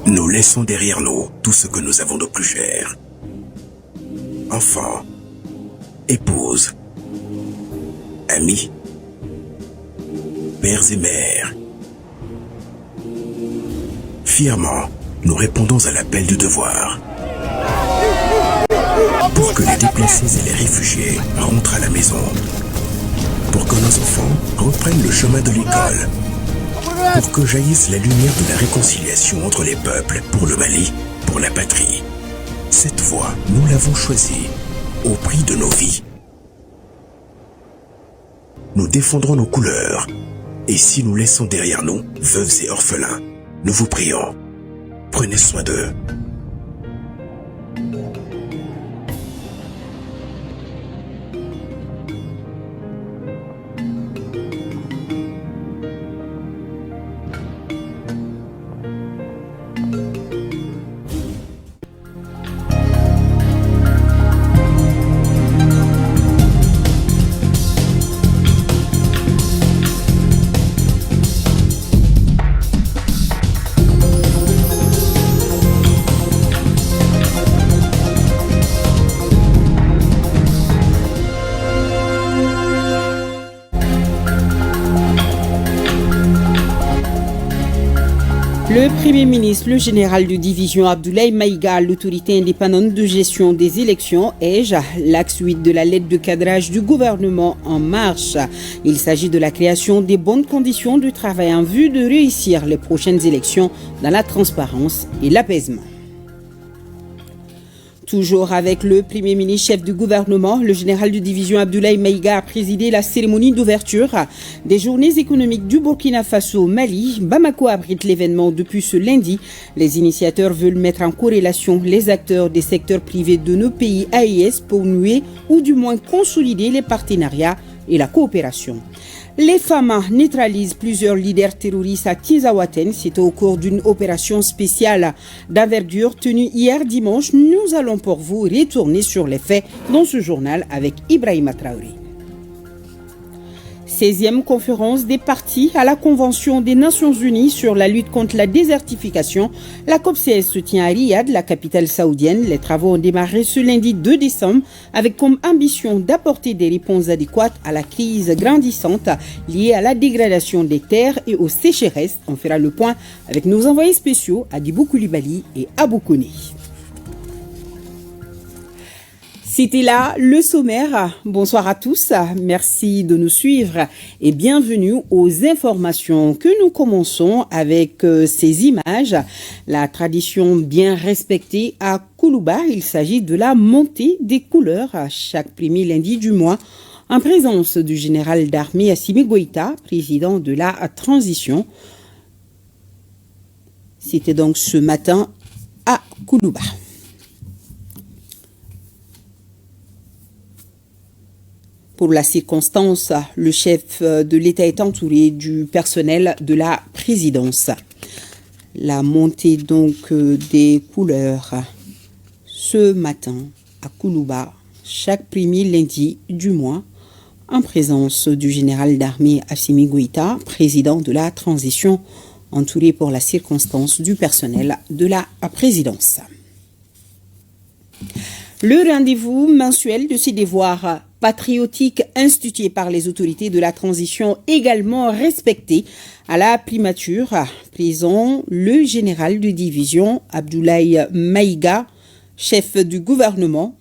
Nous laissons derrière nous tout ce que nous avons de plus cher. Enfants, épouses, amis, pères et mères. Fièrement, nous répondons à l'appel du devoir. Pour que les déplacés et les réfugiés rentrent à la maison. Pour que nos enfants reprennent le chemin de l'école. Pour que jaillisse la lumière de la réconciliation entre les peuples, pour le Mali, pour la patrie. Cette voie, nous l'avons choisie, au prix de nos vies. Nous défendrons nos couleurs, et si nous laissons derrière nous veuves et orphelins, nous vous prions, prenez soin d'eux. Le Premier ministre, le général de division Abdoulaye Maïga, l'autorité indépendante de gestion des élections, EJ, l'axe 8 de la lettre de cadrage du gouvernement en marche. Il s'agit de la création des bonnes conditions de travail en vue de réussir les prochaines élections dans la transparence et l'apaisement. Toujours avec le Premier ministre, chef du gouvernement, le général de division Abdoulaye Maïga a présidé la cérémonie d'ouverture des journées économiques du Burkina Faso au Mali. Bamako abrite l'événement depuis ce lundi. Les initiateurs veulent mettre en corrélation les acteurs des secteurs privés de nos pays AES pour nouer ou du moins consolider les partenariats et la coopération. Les FAMA neutralisent plusieurs leaders terroristes à Tinzaouaten. C'était au cours d'une opération spéciale d'envergure tenue hier dimanche. Nous allons pour vous retourner sur les faits dans ce journal avec Ibrahima Traoré. 16e conférence des parties à la Convention des Nations Unies sur la lutte contre la désertification. La COP16 se tient à Riyad, la capitale saoudienne. Les travaux ont démarré ce lundi 2 décembre avec comme ambition d'apporter des réponses adéquates à la crise grandissante liée à la dégradation des terres et aux sécheresses. On fera le point avec nos envoyés spéciaux Adibou Koulibaly et Abou Kone. C'était là le sommaire. Bonsoir à tous, merci de nous suivre et bienvenue aux informations que nous commençons avec ces images. La tradition bien respectée à Koulouba, il s'agit de la montée des couleurs à chaque premier lundi du mois en présence du général d'armée Assimi Goïta, président de la transition. C'était donc ce matin à Koulouba. Pour la circonstance, le chef de l'État est entouré du personnel de la présidence. La montée donc des couleurs ce matin à Koulouba, chaque premier lundi du mois, en présence du général d'armée Assimi Goïta, président de la transition, entouré pour la circonstance du personnel de la présidence. Le rendez-vous mensuel de ces devoirs patriotiques institués par les autorités de la transition également respectés à la primature. Présent le général de division Abdoulaye Maïga, chef du gouvernement.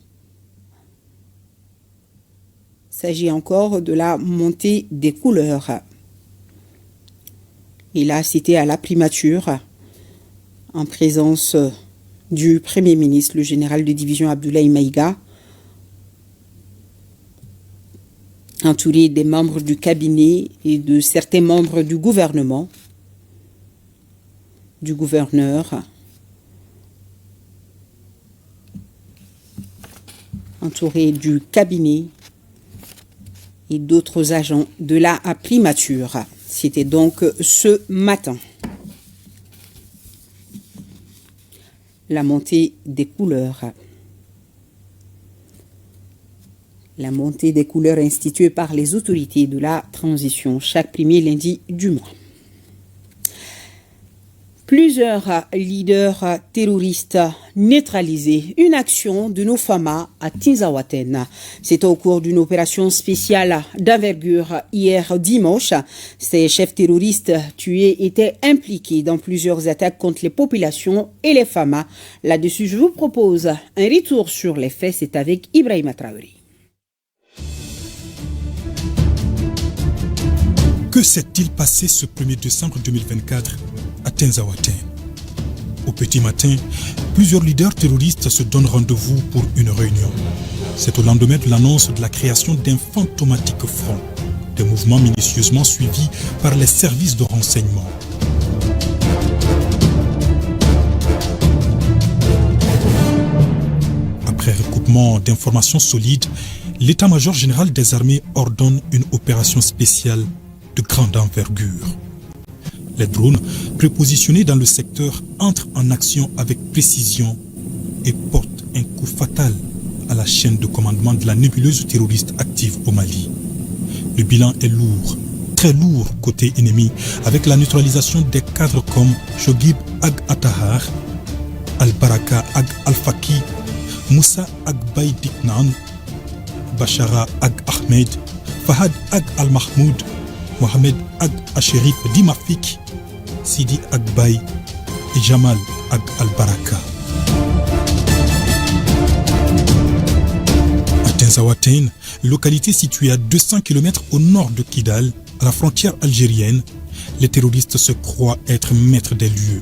Il s'agit encore de la montée des couleurs. Il a cité à la primature en présence du Premier ministre, le général de division Abdoulaye Maïga, entouré des membres du cabinet et de certains membres du gouvernement, du gouverneur, entouré du cabinet et d'autres agents de la primature. C'était donc ce matin. La montée des couleurs. La montée des couleurs instituée par les autorités de la transition chaque premier lundi du mois. Plusieurs leaders terroristes neutralisés. Une action de nos FAMA à Tinzaouaten. C'est au cours d'une opération spéciale d'envergure hier dimanche. Ces chefs terroristes tués étaient impliqués dans plusieurs attaques contre les populations et les FAMA. Là-dessus, je vous propose un retour sur les faits. C'est avec Ibrahima Traoré. Que s'est-il passé ce 1er décembre 2024 à Tinzaouaten? Au petit matin, plusieurs leaders terroristes se donnent rendez-vous pour une réunion. C'est au lendemain de l'annonce de la création d'un fantomatique front, des mouvements minutieusement suivis par les services de renseignement. Après recoupement d'informations solides, l'état-major général des armées ordonne une opération spéciale de grande envergure. Les drones prépositionnés dans le secteur entrent en action avec précision et portent un coup fatal à la chaîne de commandement de la nébuleuse terroriste active au Mali. Le bilan est lourd, très lourd côté ennemi, avec la neutralisation des cadres comme Shogib Ag Atahar, Al-Baraka Ag Al-Faki, Moussa Ag Baïdiknan, Bachara Ag Ahmed, Fahad Ag Al-Mahmoud, Mohamed Ag Asherif Dimafik, Sidi Agbaï et Jamal Ag Al-Baraka. À Tinzaouaten, localité située à 200 km au nord de Kidal, à la frontière algérienne, les terroristes se croient être maîtres des lieux.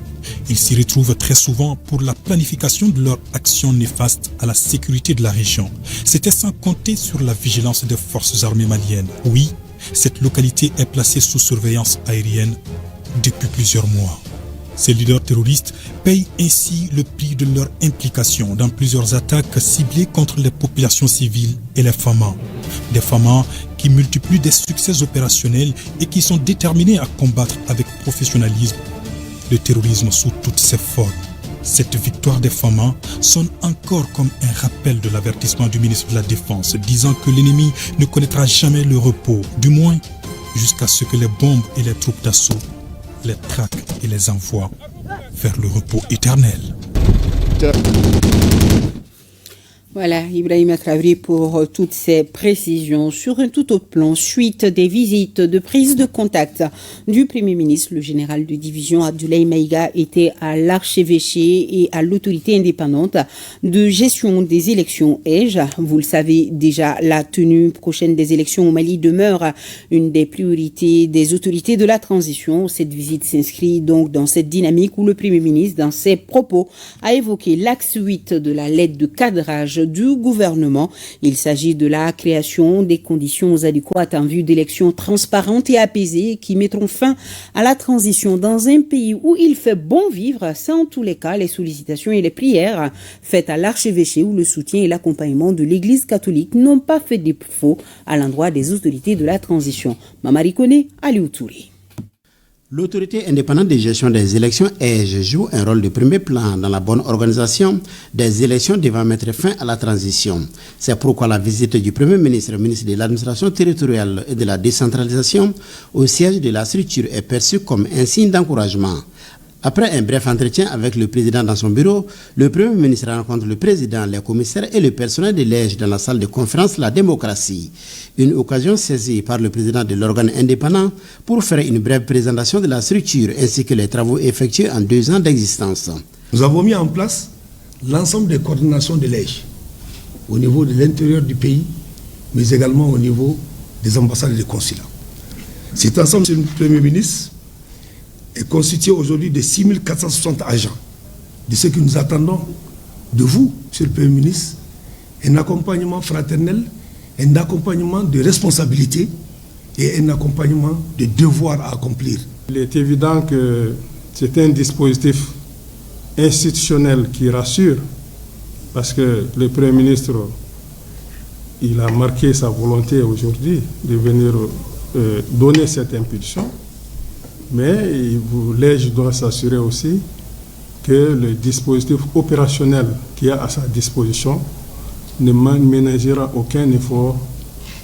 Ils s'y retrouvent très souvent pour la planification de leurs actions néfastes à la sécurité de la région. C'était sans compter sur la vigilance des forces armées maliennes. Oui, cette localité est placée sous surveillance aérienne depuis plusieurs mois. Ces leaders terroristes payent ainsi le prix de leur implication dans plusieurs attaques ciblées contre les populations civiles et les FAMA. Des FAMA qui multiplient des succès opérationnels et qui sont déterminés à combattre avec professionnalisme le terrorisme sous toutes ses formes. Cette victoire des FAMA sonne encore comme un rappel de l'avertissement du ministre de la Défense, disant que l'ennemi ne connaîtra jamais le repos, du moins jusqu'à ce que les bombes et les troupes d'assaut les traquent et les envoient vers le repos éternel. Voilà, Ibrahima Traoré pour toutes ces précisions. Sur un tout autre plan, suite des visites de prise de contact du Premier ministre, le général de division Abdoulaye Maïga était à l'archevêché et à l'autorité indépendante de gestion des élections EJ. Vous le savez déjà, la tenue prochaine des élections au Mali demeure une des priorités des autorités de la transition. Cette visite s'inscrit donc dans cette dynamique où le Premier ministre, dans ses propos, a évoqué l'axe 8 de la lettre de cadrage du gouvernement. Il s'agit de la création des conditions adéquates en vue d'élections transparentes et apaisées qui mettront fin à la transition dans un pays où il fait bon vivre. C'est en tous les cas les sollicitations et les prières faites à l'archevêché où le soutien et l'accompagnement de l'Église catholique n'ont pas fait défaut à l'endroit des autorités de la transition. Mamari Kone, Aliou Touré. L'autorité indépendante de gestion des élections EJ joue un rôle de premier plan dans la bonne organisation des élections devant mettre fin à la transition. C'est pourquoi la visite du Premier ministre, ministre de l'administration territoriale et de la décentralisation au siège de la structure est perçue comme un signe d'encouragement. Après un bref entretien avec le président dans son bureau, le Premier ministre rencontre le président, les commissaires et le personnel de l'EJ dans la salle de conférence La Démocratie. Une occasion saisie par le président de l'organe indépendant pour faire une brève présentation de la structure ainsi que les travaux effectués en 2 ans d'existence. Nous avons mis en place l'ensemble des coordinations de l'EJ au niveau de l'intérieur du pays, mais également au niveau des ambassades et des consulats. Cet ensemble, c'est le Premier ministre, est constitué aujourd'hui de 6460 agents. De ce que nous attendons de vous, Monsieur le Premier ministre, un accompagnement fraternel, un accompagnement de responsabilité et un accompagnement de devoir à accomplir. Il est évident que c'est un dispositif institutionnel qui rassure, parce que le Premier ministre, il a marqué sa volonté aujourd'hui de venir donner cette impulsion. Mais l'EJ doit s'assurer aussi que le dispositif opérationnel qui est à sa disposition ne ménagera aucun effort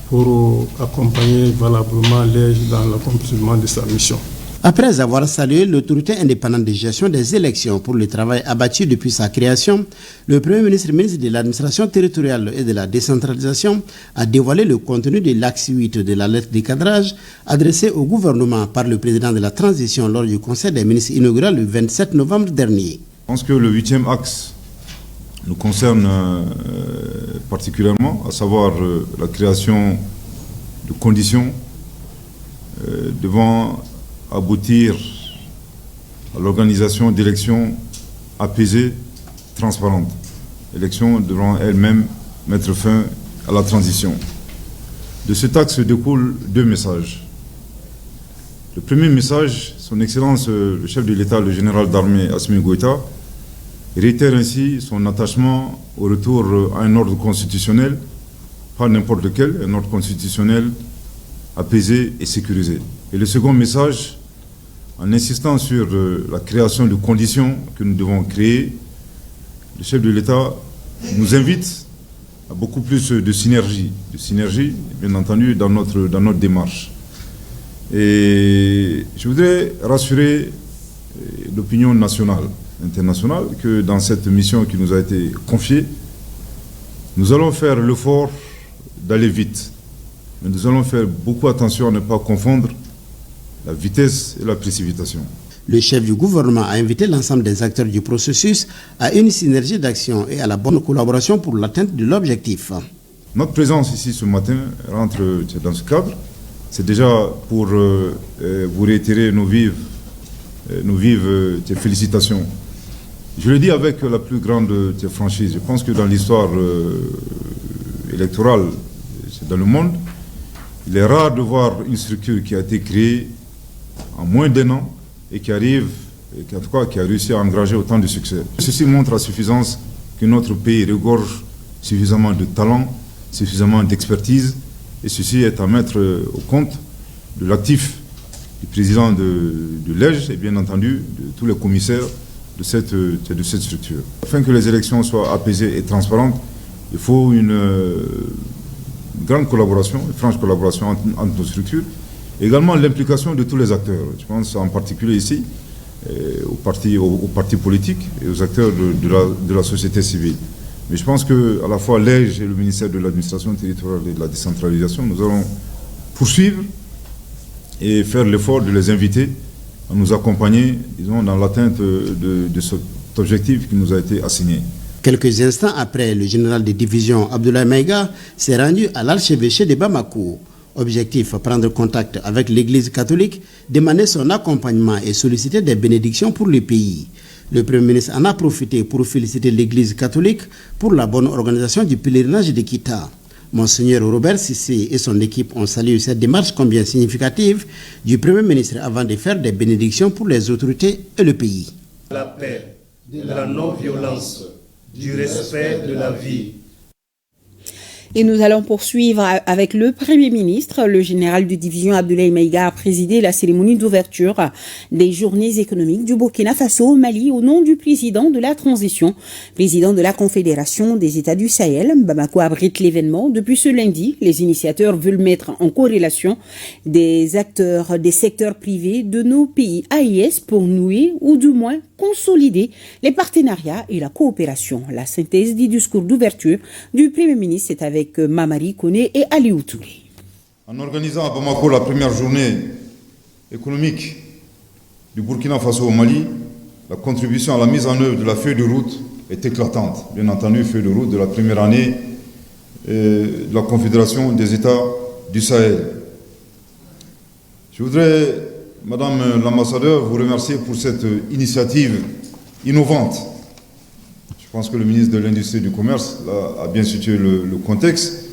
pour accompagner valablement l'EJ dans l'accomplissement de sa mission. Après avoir salué l'autorité indépendante de gestion des élections pour le travail abattu depuis sa création, le Premier ministre de l'administration territoriale et de la décentralisation a dévoilé le contenu de l'axe 8 de la lettre de cadrage adressée au gouvernement par le président de la transition lors du Conseil des ministres inaugural le 27 novembre dernier. Je pense que le 8e axe nous concerne particulièrement, à savoir la création de conditions devant aboutir à l'organisation d'élections apaisées, transparentes. Élections devront elles-mêmes mettre fin à la transition. De cet axe découlent deux messages. Le premier message, son Excellence le chef de l'État, le général d'armée Assimi Goïta, réitère ainsi son attachement au retour à un ordre constitutionnel, pas n'importe lequel, un ordre constitutionnel apaisé et sécurisé. Et le second message, en insistant sur la création de conditions que nous devons créer, le chef de l'État nous invite à beaucoup plus de synergie bien entendu dans notre démarche. Et je voudrais rassurer l'opinion nationale, internationale, que dans cette mission qui nous a été confiée, nous allons faire l'effort d'aller vite. Mais nous allons faire beaucoup attention à ne pas confondre la vitesse et la précipitation. Le chef du gouvernement a invité l'ensemble des acteurs du processus à une synergie d'action et à la bonne collaboration pour l'atteinte de l'objectif. Notre présence ici ce matin rentre dans ce cadre. C'est déjà pour vous réitérer nos vives félicitations. Je le dis avec la plus grande franchise. Je pense que dans l'histoire électorale dans le monde, il est rare de voir une structure qui a été créée en moins d'un an et qui arrive, et en tout cas qui a réussi à engranger autant de succès. Ceci montre à suffisance que notre pays regorge suffisamment de talent, suffisamment d'expertise, et ceci est à mettre au compte de l'actif du président de l'EJ et bien entendu de tous les commissaires de cette structure. Afin que les élections soient apaisées et transparentes, il faut une grande collaboration, une franche collaboration entre nos structures. Également l'implication de tous les acteurs. Je pense en particulier ici aux partis politiques et aux acteurs de la société civile. Mais je pense qu'à la fois l'EJ et le ministère de l'administration territoriale et de la décentralisation, nous allons poursuivre et faire l'effort de les inviter à nous accompagner, disons, dans l'atteinte de cet objectif qui nous a été assigné. Quelques instants après, le général de division Abdoulaye Maïga s'est rendu à l'archevêché de Bamako. Objectif, prendre contact avec l'Église catholique, demander son accompagnement et solliciter des bénédictions pour le pays. Le Premier ministre en a profité pour féliciter l'Église catholique pour la bonne organisation du pèlerinage de Kita. Monseigneur Robert Sissé et son équipe ont salué cette démarche combien significative du Premier ministre avant de faire des bénédictions pour les autorités et le pays. La paix, de la non-violence, du respect de la vie. Et nous allons poursuivre avec le Premier ministre. Le général de division Abdoulaye Maïga a présidé la cérémonie d'ouverture des journées économiques du Burkina Faso au Mali au nom du président de la transition, président de la Confédération des États du Sahel. Bamako abrite l'événement. Depuis ce lundi, les initiateurs veulent mettre en corrélation des acteurs des secteurs privés de nos pays AES pour nouer ou du moins consolider les partenariats et la coopération. La synthèse du discours d'ouverture du Premier ministre est avec Mamari Koné et Aliou Touré. En organisant à Bamako la première journée économique du Burkina Faso au Mali, la contribution à la mise en œuvre de la feuille de route est éclatante. Bien entendu, feuille de route de la première année de la Confédération des États du Sahel. Je voudrais, Madame l'ambassadeur, vous remercier pour cette initiative innovante. Je pense que le ministre de l'Industrie et du Commerce a bien situé le contexte.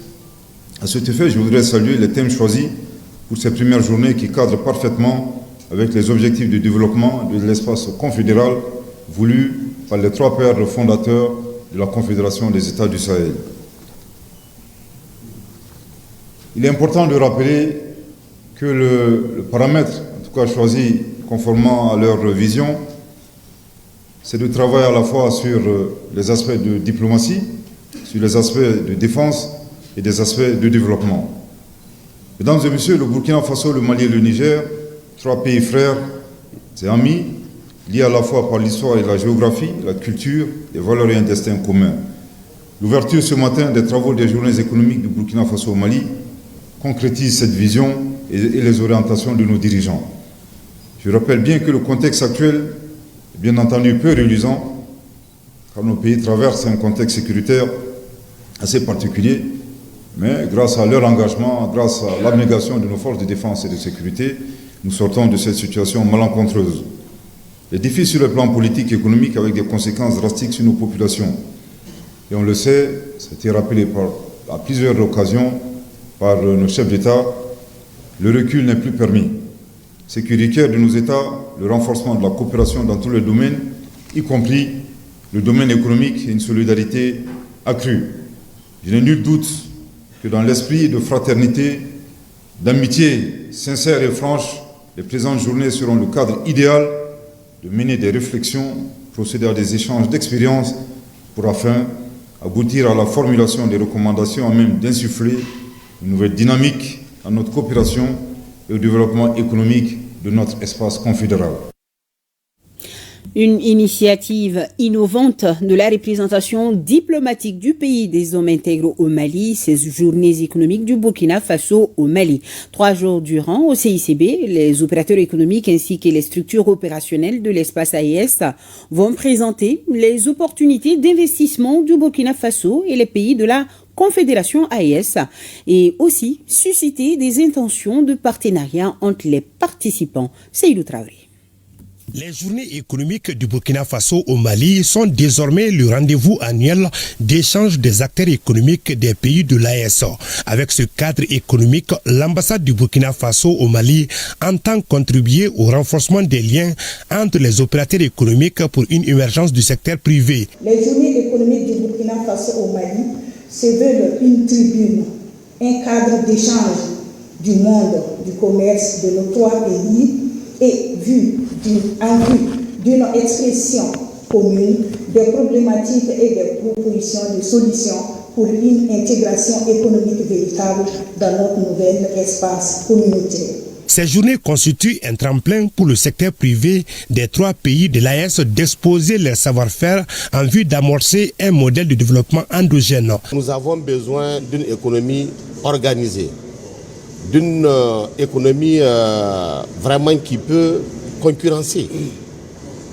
À cet effet, je voudrais saluer les thèmes choisis pour ces premières journées qui cadrent parfaitement avec les objectifs de développement de l'espace confédéral voulus par les trois pères fondateurs de la Confédération des États du Sahel. Il est important de rappeler que le paramètre, en tout cas choisi conformément à leur vision, c'est de travailler à la fois sur les aspects de diplomatie, sur les aspects de défense et des aspects de développement. Mesdames et messieurs, le Burkina Faso, le Mali et le Niger, 3 pays frères et amis, liés à la fois par l'histoire et la géographie, la culture, les valeurs et un destin commun. L'ouverture ce matin des travaux des journées économiques du Burkina Faso au Mali concrétise cette vision et les orientations de nos dirigeants. Je rappelle bien que le contexte actuel est bien entendu peu reluisant, car nos pays traversent un contexte sécuritaire assez particulier, mais grâce à leur engagement, grâce à l'abnégation de nos forces de défense et de sécurité, nous sortons de cette situation malencontreuse. Les défis sur le plan politique et économique avec des conséquences drastiques sur nos populations. Et on le sait, ça a été rappelé à plusieurs occasions par nos chefs d'État, le recul n'est plus permis. Ce qui requiert de nos États le renforcement de la coopération dans tous les domaines, y compris le domaine économique et une solidarité accrue. Je n'ai nul doute que dans l'esprit de fraternité, d'amitié sincère et franche, les présentes journées seront le cadre idéal de mener des réflexions, procéder à des échanges d'expériences pour afin aboutir à la formulation des recommandations à même d'insuffler une nouvelle dynamique à notre coopération et au développement économique de notre espace confédéral. Une initiative innovante de la représentation diplomatique du pays des hommes intègres au Mali, ces journées économiques du Burkina Faso au Mali. 3 jours durant, au CICB, les opérateurs économiques ainsi que les structures opérationnelles de l'espace AES vont présenter les opportunités d'investissement du Burkina Faso et les pays de la Confédération AES et aussi susciter des intentions de partenariat entre les participants. Seydou Traoré. Les journées économiques du Burkina Faso au Mali sont désormais le rendez-vous annuel d'échange des acteurs économiques des pays de l'AES. Avec ce cadre économique, l'ambassade du Burkina Faso au Mali entend contribuer au renforcement des liens entre les opérateurs économiques pour une émergence du secteur privé. Les journées économiques du Burkina Faso au Mali se veulent une tribune, un cadre d'échange du monde du commerce de nos 3 pays et en vue d'une expression commune des problématiques et des propositions de solutions pour une intégration économique véritable dans notre nouvel espace communautaire. Ces journées constituent un tremplin pour le secteur privé des 3 pays de l'AES d'exposer leur savoir-faire en vue d'amorcer un modèle de développement endogène. Nous avons besoin d'une économie organisée, d'une économie vraiment qui peut concurrencer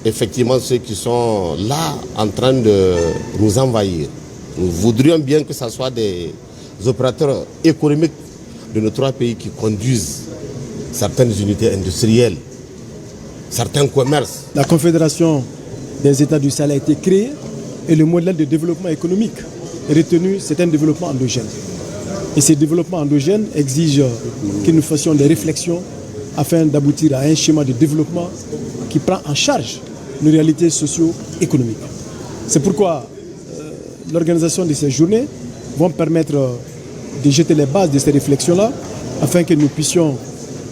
effectivement ceux qui sont là en train de nous envahir. Nous voudrions bien que ce soit des opérateurs économiques de nos 3 pays qui conduisent certaines unités industrielles, certains commerces. La Confédération des États du Sahel a été créée et le modèle de développement économique retenu, c'est un développement endogène. Et ce développement endogène exige que nous fassions des réflexions afin d'aboutir à un schéma de développement qui prend en charge nos réalités socio-économiques. C'est pourquoi l'organisation de ces journées vont permettre de jeter les bases de ces réflexions-là afin que nous puissions,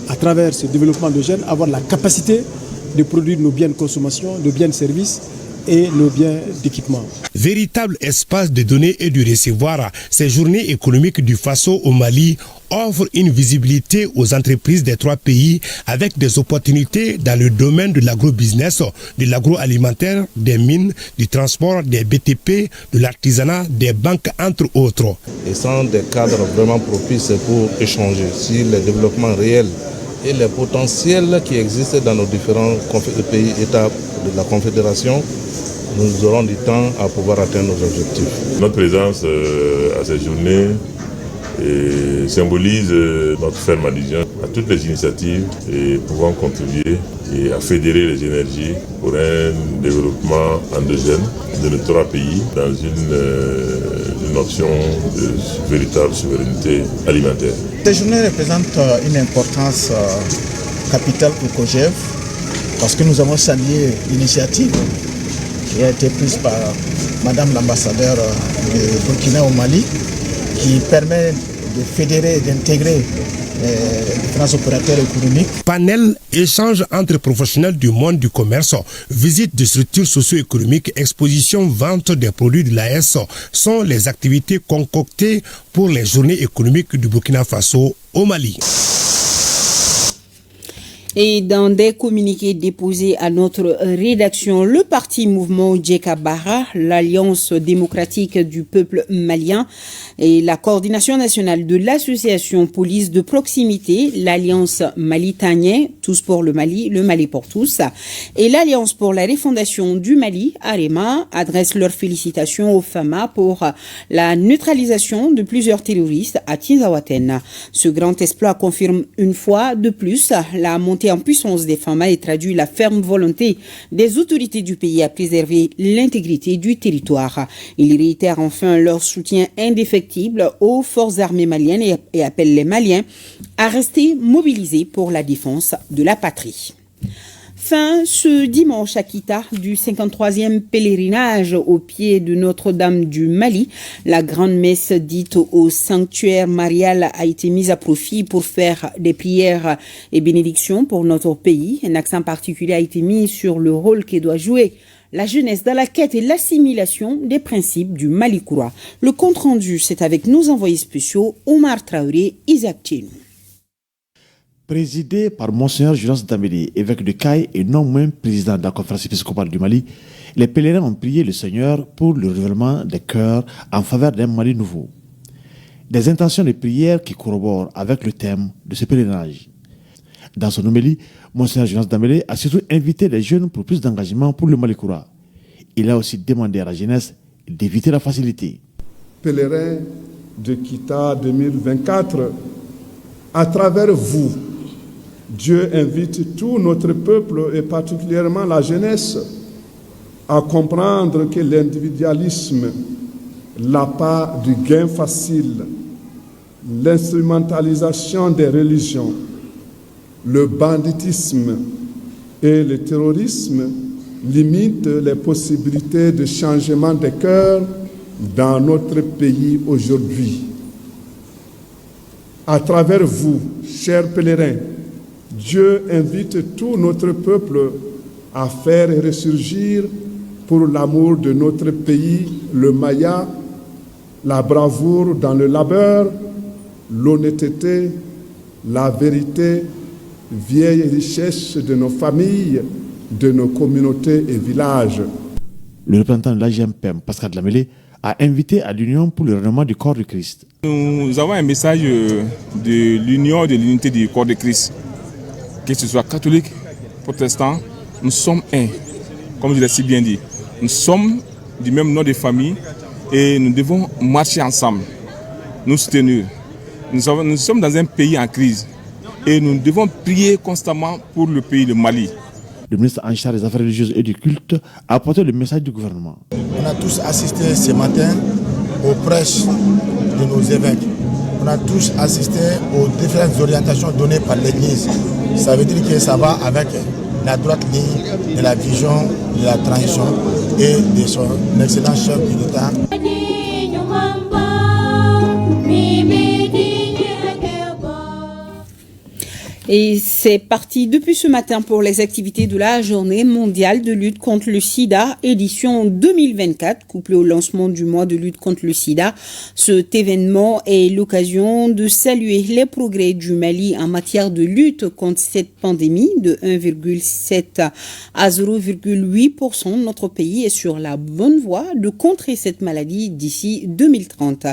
à travers ce développement endogène, avoir la capacité de produire nos biens de consommation, nos biens de service et nos biens d'équipement. Véritable espace de donner et de recevoir, ces journées économiques du Faso au Mali offrent une visibilité aux entreprises des 3 pays avec des opportunités dans le domaine de l'agrobusiness, de l'agroalimentaire, des mines, du transport, des BTP, de l'artisanat, des banques, entre autres. Et sont des cadres vraiment propices pour échanger sur les développements réels et les potentiels qui existent dans nos différents pays, États de la Confédération. Nous aurons du temps à pouvoir atteindre nos objectifs. Notre présence à cette journée symbolise notre ferme adhésion à toutes les initiatives et pouvant contribuer et à fédérer les énergies pour un développement endogène de nos 3 pays dans une option de véritable souveraineté alimentaire. Cette journée représente une importance capitale pour COGEV parce que nous avons salué l'initiative qui a été prise par Madame l'ambassadeur de Burkina au Mali, qui permet de fédérer, d'intégrer différents opérateurs économiques. Panel, échange entre professionnels du monde du commerce, visite de structures socio-économiques, exposition, vente des produits de l'AES sont les activités concoctées pour les journées économiques du Burkina Faso au Mali. Et dans des communiqués déposés à notre rédaction, le parti mouvement Djekabara, l'Alliance démocratique du peuple malien et la coordination nationale de l'association police de proximité, l'Alliance Malitanien, tous pour le Mali pour tous, et l'Alliance pour la refondation du Mali, AREMA, adressent leurs félicitations aux FAMA pour la neutralisation de plusieurs terroristes à Tinzaouaten. Ce grand exploit confirme une fois de plus la montée en puissance des FAMA et traduit la ferme volonté des autorités du pays à préserver l'intégrité du territoire. Ils réitèrent enfin leur soutien indéfectible aux forces armées maliennes et appellent les Maliens à rester mobilisés pour la défense de la patrie. Fin ce dimanche à Kita du 53e pèlerinage au pied de Notre-Dame du Mali. La grande messe dite au sanctuaire marial a été mise à profit pour faire des prières et bénédictions pour notre pays. Un accent particulier a été mis sur le rôle que doit jouer la jeunesse dans la quête et l'assimilation des principes du Mali Koura. Le compte-rendu, c'est avec nos envoyés spéciaux Omar Traoré, Isaac Tchène. Présidé par Monseigneur Jonas Dambélé, évêque de Caille et non moins président de la conférence épiscopale du Mali, les pèlerins ont prié le Seigneur pour le renouvellement des cœurs en faveur d'un Mali nouveau. Des intentions de prière qui corroborent avec le thème de ce pèlerinage. Dans son homélie, Monseigneur Jonas Dambélé a surtout invité les jeunes pour plus d'engagement pour le Mali Koura. Il a aussi demandé à la jeunesse d'éviter la facilité. Pèlerins de Kita 2024, à travers vous, Dieu invite tout notre peuple et particulièrement la jeunesse à comprendre que l'individualisme, l'appât du gain facile, l'instrumentalisation des religions, le banditisme et le terrorisme limitent les possibilités de changement des cœurs dans notre pays aujourd'hui. À travers vous, chers pèlerins, Dieu invite tout notre peuple à faire ressurgir pour l'amour de notre pays le Maya, la bravoure dans le labeur, l'honnêteté, la vérité, vieille richesse de nos familles, de nos communautés et villages. Le représentant de l'AGMPM, Pascal Dlamélé, a invité à l'union pour le renouvellement du corps de Christ. Nous avons un message de l'union, de l'unité du corps de Christ. Que ce soit catholique, protestant, nous sommes un. Comme je l'ai si bien dit, nous sommes du même nom de famille et nous devons marcher ensemble, nous soutenir. Nous sommes dans un pays en crise et nous devons prier constamment pour le pays, le Mali. Le ministre en charge des affaires religieuses et du culte a apporté le message du gouvernement. On a tous assisté ce matin aux prêches de nos évêques. On a tous assisté aux différentes orientations données par l'Église. Ça veut dire que ça va avec la droite ligne de la vision de la transition et de son excellent chef de l'État. Et c'est parti depuis ce matin pour les activités de la Journée mondiale de lutte contre le sida, édition 2024, couplée au lancement du mois de lutte contre le sida. Cet événement est l'occasion de saluer les progrès du Mali en matière de lutte contre cette pandémie de 1,7 à 0,8%. Notre pays est sur la bonne voie de contrer cette maladie d'ici 2030.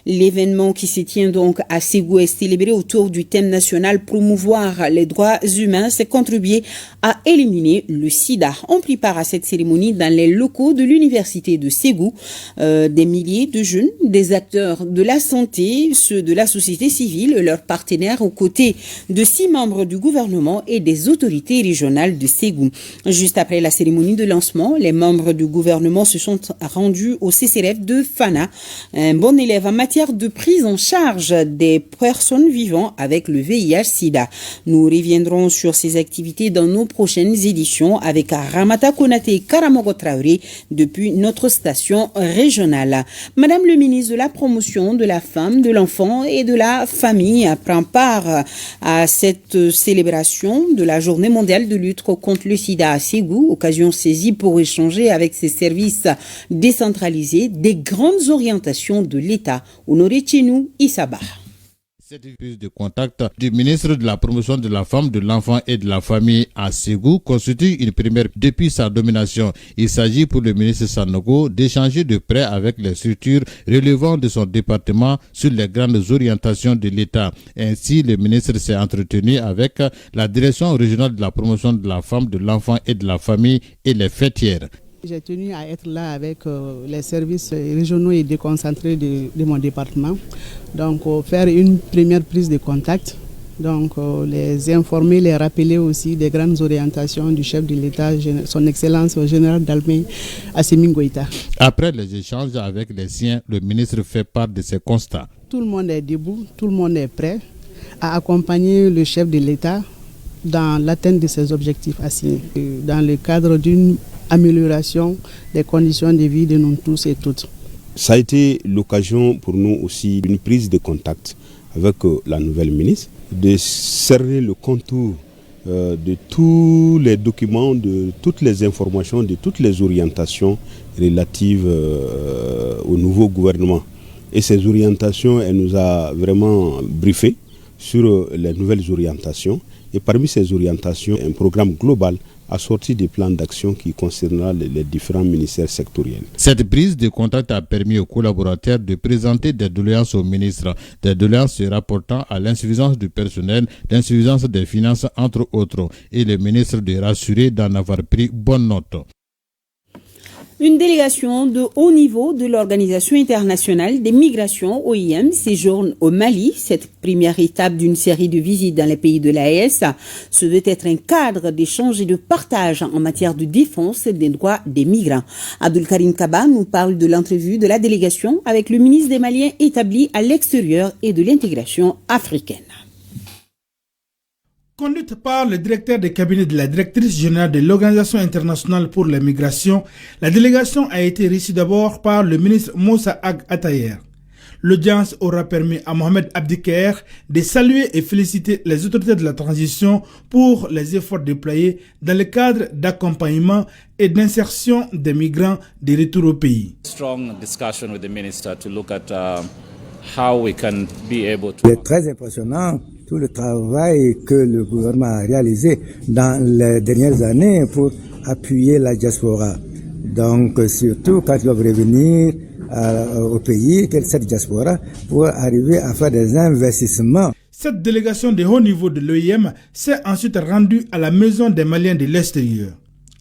L'événement qui se tient donc à Ségou est célébré autour du thème national promouvoir les droits humains, c'est contribuer à éliminer le sida. On prit part à cette cérémonie dans les locaux de l'université de Ségou. Des milliers de jeunes, des acteurs de la santé, ceux de la société civile, leurs partenaires aux côtés de 6 membres du gouvernement et des autorités régionales de Ségou. Juste après la cérémonie de lancement, les membres du gouvernement se sont rendus au CCRF de Fana, un bon élève en matière de prise en charge des personnes vivant avec le VIH-Sida. Nous reviendrons sur ces activités dans nos prochaines éditions avec Ramata Konaté et Karamogo Traoré depuis notre station régionale. Madame le ministre de la Promotion de la Femme, de l'Enfant et de la Famille prend part à cette célébration de la Journée mondiale de lutte contre le sida à Ségou, occasion saisie pour échanger avec ses services décentralisés des grandes orientations de l'État. Honoré Tchenou Issaba. Cette prise de contact du ministre de la Promotion de la Femme, de l'Enfant et de la Famille à Ségou constitue une première depuis sa domination. Il s'agit pour le ministre Sanogo d'échanger de près avec les structures relevant de son département sur les grandes orientations de l'État. Ainsi, le ministre s'est entretenu avec la Direction régionale de la Promotion de la Femme, de l'Enfant et de la Famille et les fêtières. J'ai tenu à être là avec les services régionaux et déconcentrés de mon département. Donc, faire une première prise de contact. Donc, les informer, les rappeler aussi des grandes orientations du chef de l'État, son Excellence général d'Almé, Assimi Goïta. Après les échanges avec les siens, le ministre fait part de ses constats. Tout le monde est debout, tout le monde est prêt à accompagner le chef de l'État dans l'atteinte de ses objectifs assignés, dans le cadre d'une amélioration des conditions de vie de nous tous et toutes. Ça a été l'occasion pour nous aussi d'une prise de contact avec la nouvelle ministre, de cerner le contour de tous les documents, de toutes les informations, de toutes les orientations relatives au nouveau gouvernement. Et ces orientations, elle nous a vraiment briefé sur les nouvelles orientations. Et parmi ces orientations, un programme global assorti des plans d'action qui concernera les différents ministères sectoriels. Cette prise de contact a permis aux collaborateurs de présenter des doléances au ministre, des doléances se rapportant à l'insuffisance du personnel, l'insuffisance des finances, entre autres, et le ministre de rassurer d'en avoir pris bonne note. Une délégation de haut niveau de l'Organisation internationale des migrations, OIM, séjourne au Mali. Cette première étape d'une série de visites dans les pays de l'AES se veut être un cadre d'échange et de partage en matière de défense des droits des migrants. Abdul Karim Kaba nous parle de l'entrevue de la délégation avec le ministre des Maliens établi à l'extérieur et de l'intégration africaine. Conduite par le directeur de cabinet de la directrice générale de l'Organisation internationale pour la migration, la délégation a été reçue d'abord par le ministre Moussa Ag Atayer. L'audience aura permis à Mohamed Abdikaer de saluer et féliciter les autorités de la transition pour les efforts déployés dans le cadre d'accompagnement et d'insertion des migrants de retour au pays. Strong discussion with the minister to look at how we can be able to. C'est très impressionnant tout le travail que le gouvernement a réalisé dans les dernières années pour appuyer la diaspora. Donc surtout quand ils doivent revenir au pays, cette diaspora, pour arriver à faire des investissements. Cette délégation de haut niveau de l'OIM s'est ensuite rendue à la Maison des Maliens de l'extérieur.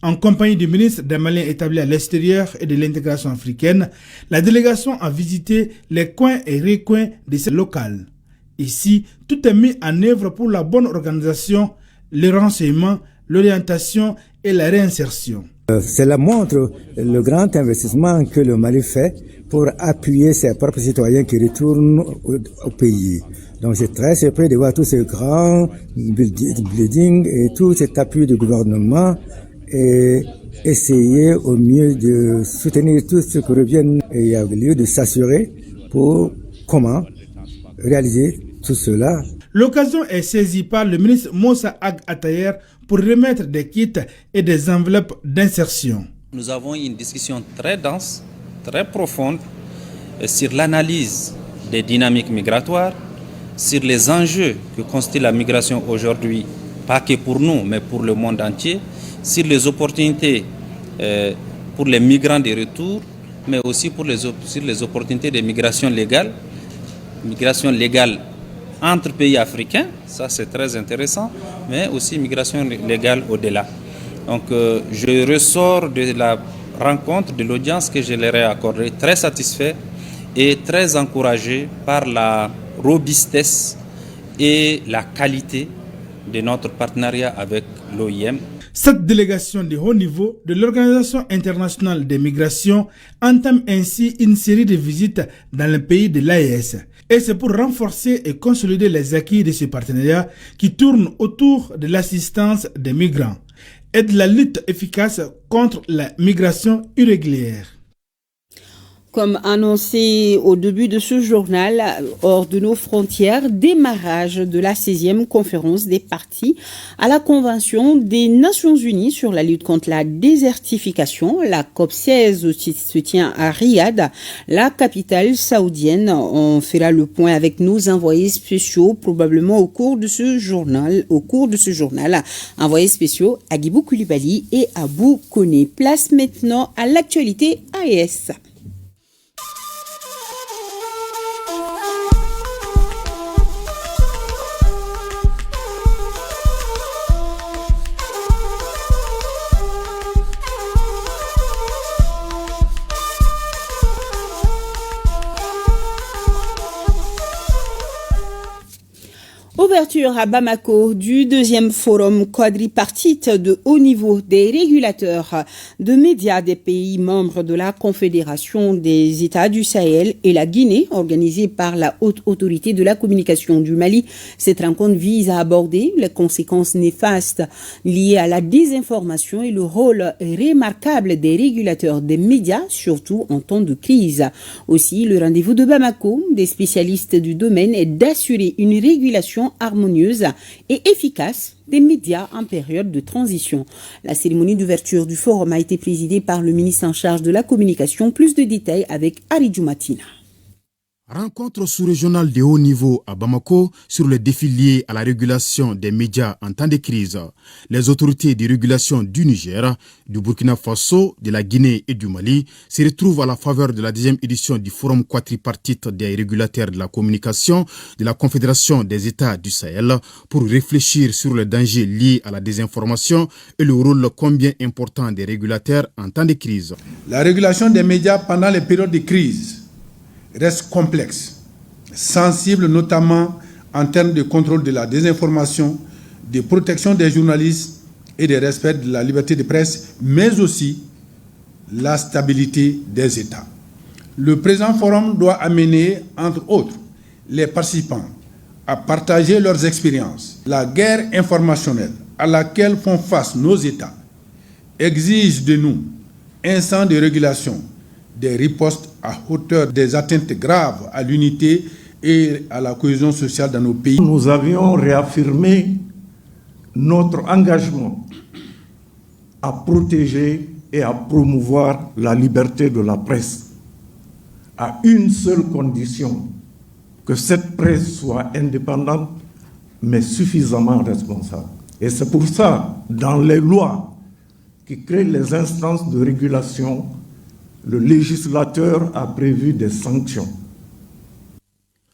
En compagnie du ministre des Maliens établi à l'extérieur et de l'intégration africaine, la délégation a visité les coins et recoins de ces locales. Ici, tout est mis en œuvre pour la bonne organisation, le renseignement, l'orientation et la réinsertion. Cela montre le grand investissement que le Mali fait pour appuyer ses propres citoyens qui retournent au pays. Donc c'est très surpris de voir tous ces grands buildings et tout cet appui du gouvernement et essayer au mieux de soutenir tout ce qui revient. Et il y a lieu de s'assurer pour comment réaliser tout cela. L'occasion est saisie par le ministre Moussa Ag Atayer pour remettre des kits et des enveloppes d'insertion. Nous avons eu une discussion très dense, très profonde sur l'analyse des dynamiques migratoires, sur les enjeux que constitue la migration aujourd'hui, pas que pour nous, mais pour le monde entier, sur les opportunités pour les migrants de retour, mais aussi sur les opportunités de migration légale entre pays africains, ça c'est très intéressant, mais aussi migration légale au-delà. Donc je ressors de la rencontre, de l'audience que je leur ai accordée, très satisfait et très encouragé par la robustesse et la qualité de notre partenariat avec l'OIM. Cette délégation de haut niveau de l'Organisation internationale des migrations entame ainsi une série de visites dans le pays de l'AES. Et c'est pour renforcer et consolider les acquis de ce partenariat qui tourne autour de l'assistance des migrants et de la lutte efficace contre la migration irrégulière. Comme annoncé au début de ce journal, hors de nos frontières, démarrage de la 16e conférence des parties à la Convention des Nations Unies sur la lutte contre la désertification. La COP16 se tient à Riyad, la capitale saoudienne. On fera le point avec nos envoyés spéciaux, probablement au cours de ce journal. Envoyés spéciaux Agibou Koulibaly et Abou Koné. Place maintenant à l'actualité AES. Ouverture à Bamako du deuxième forum quadripartite de haut niveau des régulateurs de médias des pays membres de la Confédération des États du Sahel et la Guinée, organisée par la Haute Autorité de la Communication du Mali. Cette rencontre vise à aborder les conséquences néfastes liées à la désinformation et le rôle remarquable des régulateurs des médias, surtout en temps de crise. Aussi, le rendez-vous de Bamako des spécialistes du domaine est d'assurer une régulation harmonieuse et efficace des médias en période de transition. La cérémonie d'ouverture du forum a été présidée par le ministre en charge de la communication. Plus de détails avec Aridjou Matina. Rencontre sous-régionale de haut niveau à Bamako sur les défis liés à la régulation des médias en temps de crise. Les autorités de régulation du Niger, du Burkina Faso, de la Guinée et du Mali se retrouvent à la faveur de la deuxième édition du Forum quadripartite des régulateurs de la communication de la Confédération des États du Sahel pour réfléchir sur les dangers liés à la désinformation et le rôle combien important des régulateurs en temps de crise. La régulation des médias pendant les périodes de crise reste complexe, sensible notamment en termes de contrôle de la désinformation, de protection des journalistes et de respect de la liberté de presse, mais aussi la stabilité des États. Le présent forum doit amener, entre autres, les participants à partager leurs expériences. La guerre informationnelle à laquelle font face nos États exige de nous un sens de régulation, des ripostes à hauteur des atteintes graves à l'unité et à la cohésion sociale dans nos pays. Nous avions réaffirmé notre engagement à protéger et à promouvoir la liberté de la presse, à une seule condition, que cette presse soit indépendante mais suffisamment responsable. Et c'est pour ça, dans les lois qui créent les instances de régulation, le législateur a prévu des sanctions.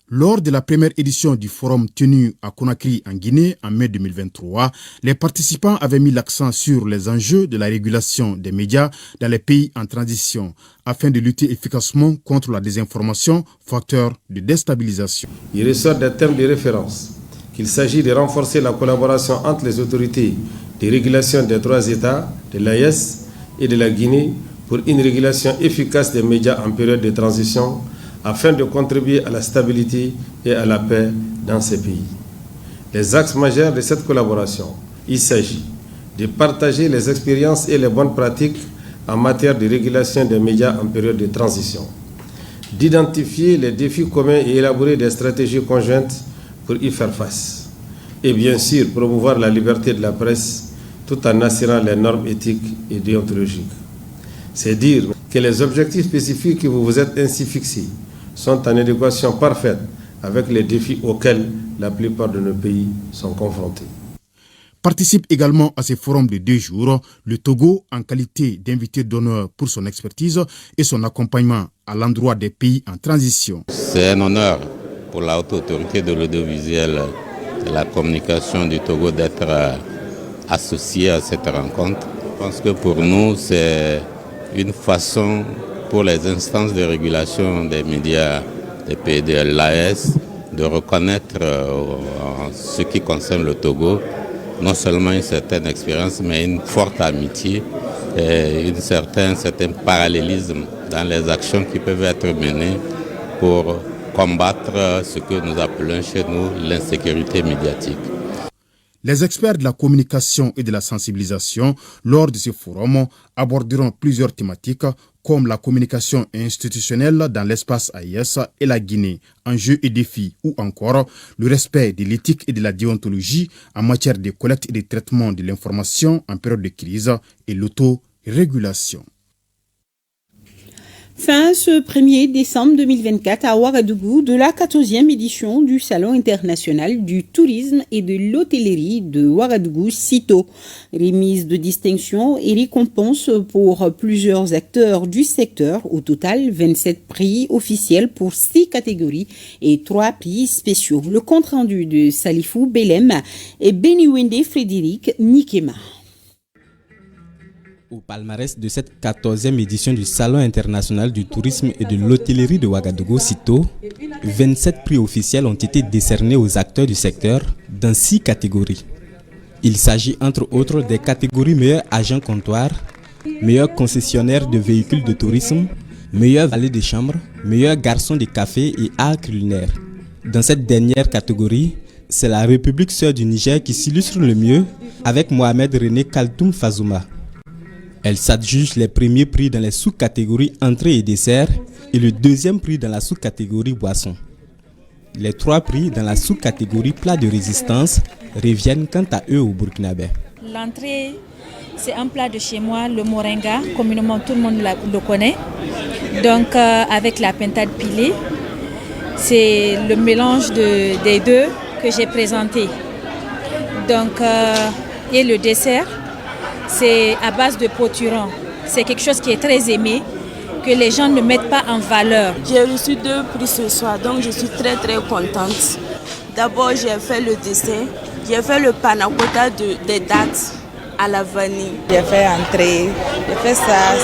Lors de la première édition du forum tenu à Conakry en Guinée en mai 2023, les participants avaient mis l'accent sur les enjeux de la régulation des médias dans les pays en transition afin de lutter efficacement contre la désinformation, facteur de déstabilisation. Il ressort des thèmes de référence qu'il s'agit de renforcer la collaboration entre les autorités de régulation des trois États, de l'AES et de la Guinée, pour une régulation efficace des médias en période de transition afin de contribuer à la stabilité et à la paix dans ces pays. Les axes majeurs de cette collaboration, il s'agit de partager les expériences et les bonnes pratiques en matière de régulation des médias en période de transition, d'identifier les défis communs et élaborer des stratégies conjointes pour y faire face, et bien sûr promouvoir la liberté de la presse tout en assurant les normes éthiques et déontologiques. C'est dire que les objectifs spécifiques que vous vous êtes ainsi fixés sont en adéquation parfaite avec les défis auxquels la plupart de nos pays sont confrontés. Participe également à ce forum de 2 jours le Togo en qualité d'invité d'honneur pour son expertise et son accompagnement à l'endroit des pays en transition. C'est un honneur pour la haute autorité de l'audiovisuel et de la communication du Togo d'être associé à cette rencontre. Je pense que pour nous, c'est une façon pour les instances de régulation des médias des pays de l'AES de reconnaître en ce qui concerne le Togo non seulement une certaine expérience mais une forte amitié et un certain parallélisme dans les actions qui peuvent être menées pour combattre ce que nous appelons chez nous l'insécurité médiatique. Les experts de la communication et de la sensibilisation, lors de ce forum, aborderont plusieurs thématiques comme la communication institutionnelle dans l'espace AES et la Guinée, enjeux et défis, ou encore le respect de l'éthique et de la déontologie en matière de collecte et de traitement de l'information en période de crise et l'autorégulation. Fin ce 1er décembre 2024 à Ouagadougou de la 14e édition du Salon international du tourisme et de l'hôtellerie de Ouagadougou, CITO. Remise de distinction et récompense pour plusieurs acteurs du secteur. Au total, 27 prix officiels pour 6 catégories et 3 prix spéciaux. Le compte-rendu de Salifou Belem et Beniwende Frédéric Nikema. Au palmarès de cette 14e édition du Salon international du tourisme et de l'hôtellerie de Ouagadougou, CITO, 27 prix officiels ont été décernés aux acteurs du secteur dans 6 catégories. Il s'agit entre autres des catégories meilleur agent comptoir, meilleur concessionnaire de véhicules de tourisme, meilleur valet de chambre, meilleur garçon de café et art culinaire. Dans cette dernière catégorie, c'est la République sœur du Niger qui s'illustre le mieux avec Mohamed René Kaltoum Fazouma. Elle s'adjuge les premiers prix dans les sous-catégories entrées et desserts et le deuxième prix dans la sous-catégorie boissons. Les 3 prix dans la sous-catégorie plat de résistance reviennent quant à eux au Burkinabé. L'entrée, c'est un plat de chez moi, le moringa, communément tout le monde le connaît. Donc avec la pintade pilée, c'est le mélange des deux que j'ai présenté. Donc, et le dessert, c'est à base de potiron. C'est quelque chose qui est très aimé, que les gens ne mettent pas en valeur. J'ai reçu 2 prix ce soir, donc je suis très contente. D'abord, j'ai fait le dessin, j'ai fait le panna cotta des dattes à la vanille. J'ai fait entrée, j'ai fait ça,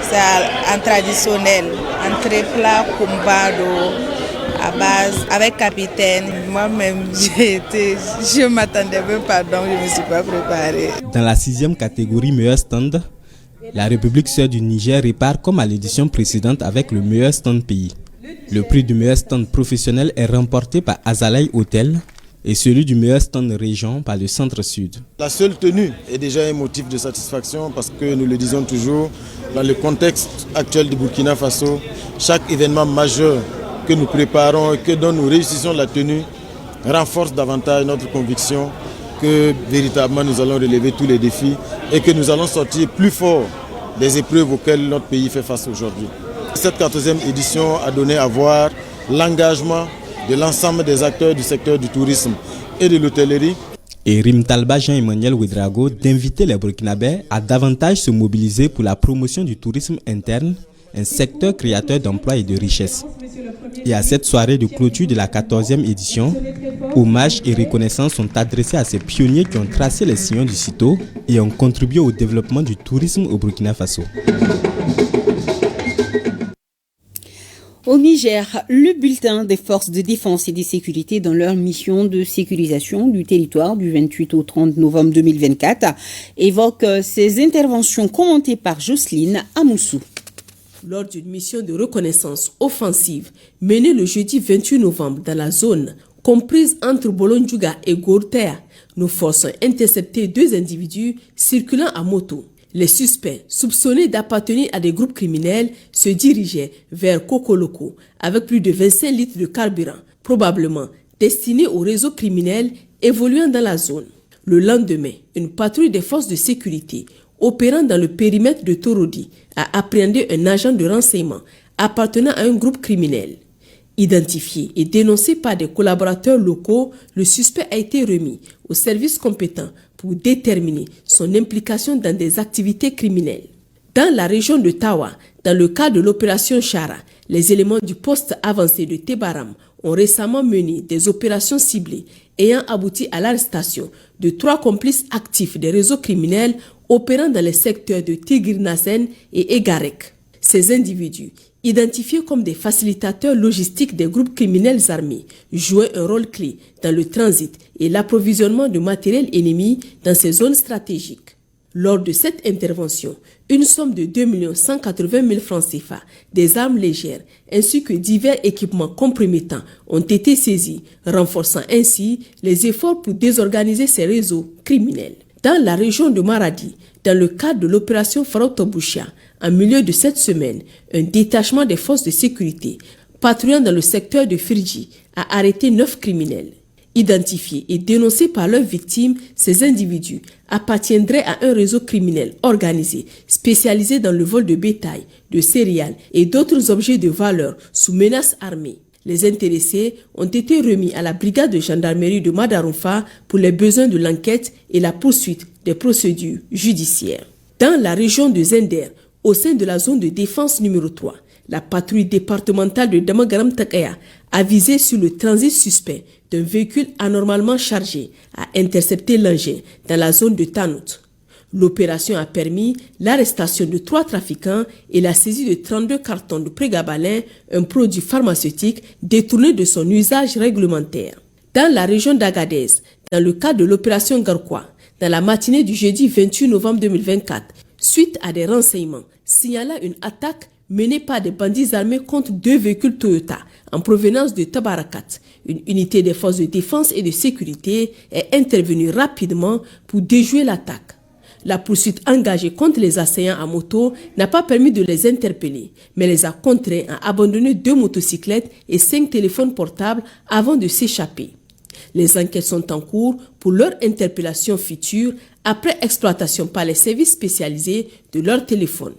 c'est en traditionnel, entrée plat, kumbado, à base, avec capitaine. Moi-même, je m'attendais même pas, donc je ne me suis pas préparée. Dans la 6e catégorie meilleur stand, la République sœur du Niger répare comme à l'édition précédente avec le meilleur stand pays. Le prix du meilleur stand professionnel est remporté par Azalai Hotel et celui du meilleur stand région par le Centre-Sud. La seule tenue est déjà un motif de satisfaction parce que nous le disons toujours, dans le contexte actuel du Burkina Faso, chaque événement majeur que nous préparons et dont nous réussissons la tenue renforce davantage notre conviction que véritablement nous allons relever tous les défis et que nous allons sortir plus fort des épreuves auxquelles notre pays fait face aujourd'hui. Cette 14e édition a donné à voir l'engagement de l'ensemble des acteurs du secteur du tourisme et de l'hôtellerie. Et Rimtalba Jean-Emmanuel Ouedraogo d'inviter les Burkinabés à davantage se mobiliser pour la promotion du tourisme interne, un secteur créateur d'emplois et de richesses. Et à cette soirée de clôture de la 14e édition, hommages et reconnaissances sont adressés à ces pionniers qui ont tracé les sillons du CITO et ont contribué au développement du tourisme au Burkina Faso. Au Niger, le bulletin des forces de défense et de sécurité dans leur mission de sécurisation du territoire du 28 au 30 novembre 2024 évoque ces interventions commentées par Jocelyne Amoussou. Lors d'une mission de reconnaissance offensive menée le jeudi 28 novembre dans la zone comprise entre Bolondjouga et Gourtea, nos forces ont intercepté 2 individus circulant à moto. Les suspects, soupçonnés d'appartenir à des groupes criminels, se dirigeaient vers Kokoloko avec plus de 25 litres de carburant, probablement destiné au réseau criminel évoluant dans la zone. Le lendemain, une patrouille des forces de sécurité opérant dans le périmètre de Torodi a appréhendé un agent de renseignement appartenant à un groupe criminel. Identifié et dénoncé par des collaborateurs locaux, le suspect a été remis aux services compétents pour déterminer son implication dans des activités criminelles. Dans la région de Tawa, dans le cadre de l'opération Chara, les éléments du poste avancé de Tebaram ont récemment mené des opérations ciblées ayant abouti à l'arrestation de 3 complices actifs des réseaux criminels opérant dans les secteurs de Tigirnasen et Egarek. Ces individus, identifiés comme des facilitateurs logistiques des groupes criminels armés, jouaient un rôle clé dans le transit et l'approvisionnement de matériel ennemi dans ces zones stratégiques. Lors de cette intervention, une somme de 2 180 000 francs CFA, des armes légères ainsi que divers équipements compromettants ont été saisis, renforçant ainsi les efforts pour désorganiser ces réseaux criminels. Dans la région de Maradi, dans le cadre de l'opération Farotoboucha, en milieu de cette semaine, un détachement des forces de sécurité patrouillant dans le secteur de Firji a arrêté 9 criminels. Identifiés et dénoncés par leurs victimes, ces individus appartiendraient à un réseau criminel organisé, spécialisé dans le vol de bétail, de céréales et d'autres objets de valeur sous menace armée. Les intéressés ont été remis à la brigade de gendarmerie de Madaroufa pour les besoins de l'enquête et la poursuite des procédures judiciaires. Dans la région de Zender, au sein de la zone de défense numéro 3, la patrouille départementale de Damagaram-Takaya a visé sur le transit suspect d'un véhicule anormalement chargé à intercepter l'engin dans la zone de Tanout. L'opération a permis l'arrestation de 3 trafiquants et la saisie de 32 cartons de prégabalin, un produit pharmaceutique détourné de son usage réglementaire. Dans la région d'Agadez, dans le cadre de l'opération Garkwa, dans la matinée du jeudi 28 novembre 2024, suite à des renseignements signalant une attaque menée par des bandits armés contre 2 véhicules Toyota en provenance de Tabarakat, une unité des forces de défense et de sécurité est intervenue rapidement pour déjouer l'attaque. La poursuite engagée contre les assaillants à moto n'a pas permis de les interpeller, mais les a contraints à abandonner 2 motocyclettes et 5 téléphones portables avant de s'échapper. Les enquêtes sont en cours pour leur interpellation future après exploitation par les services spécialisés de leurs téléphones.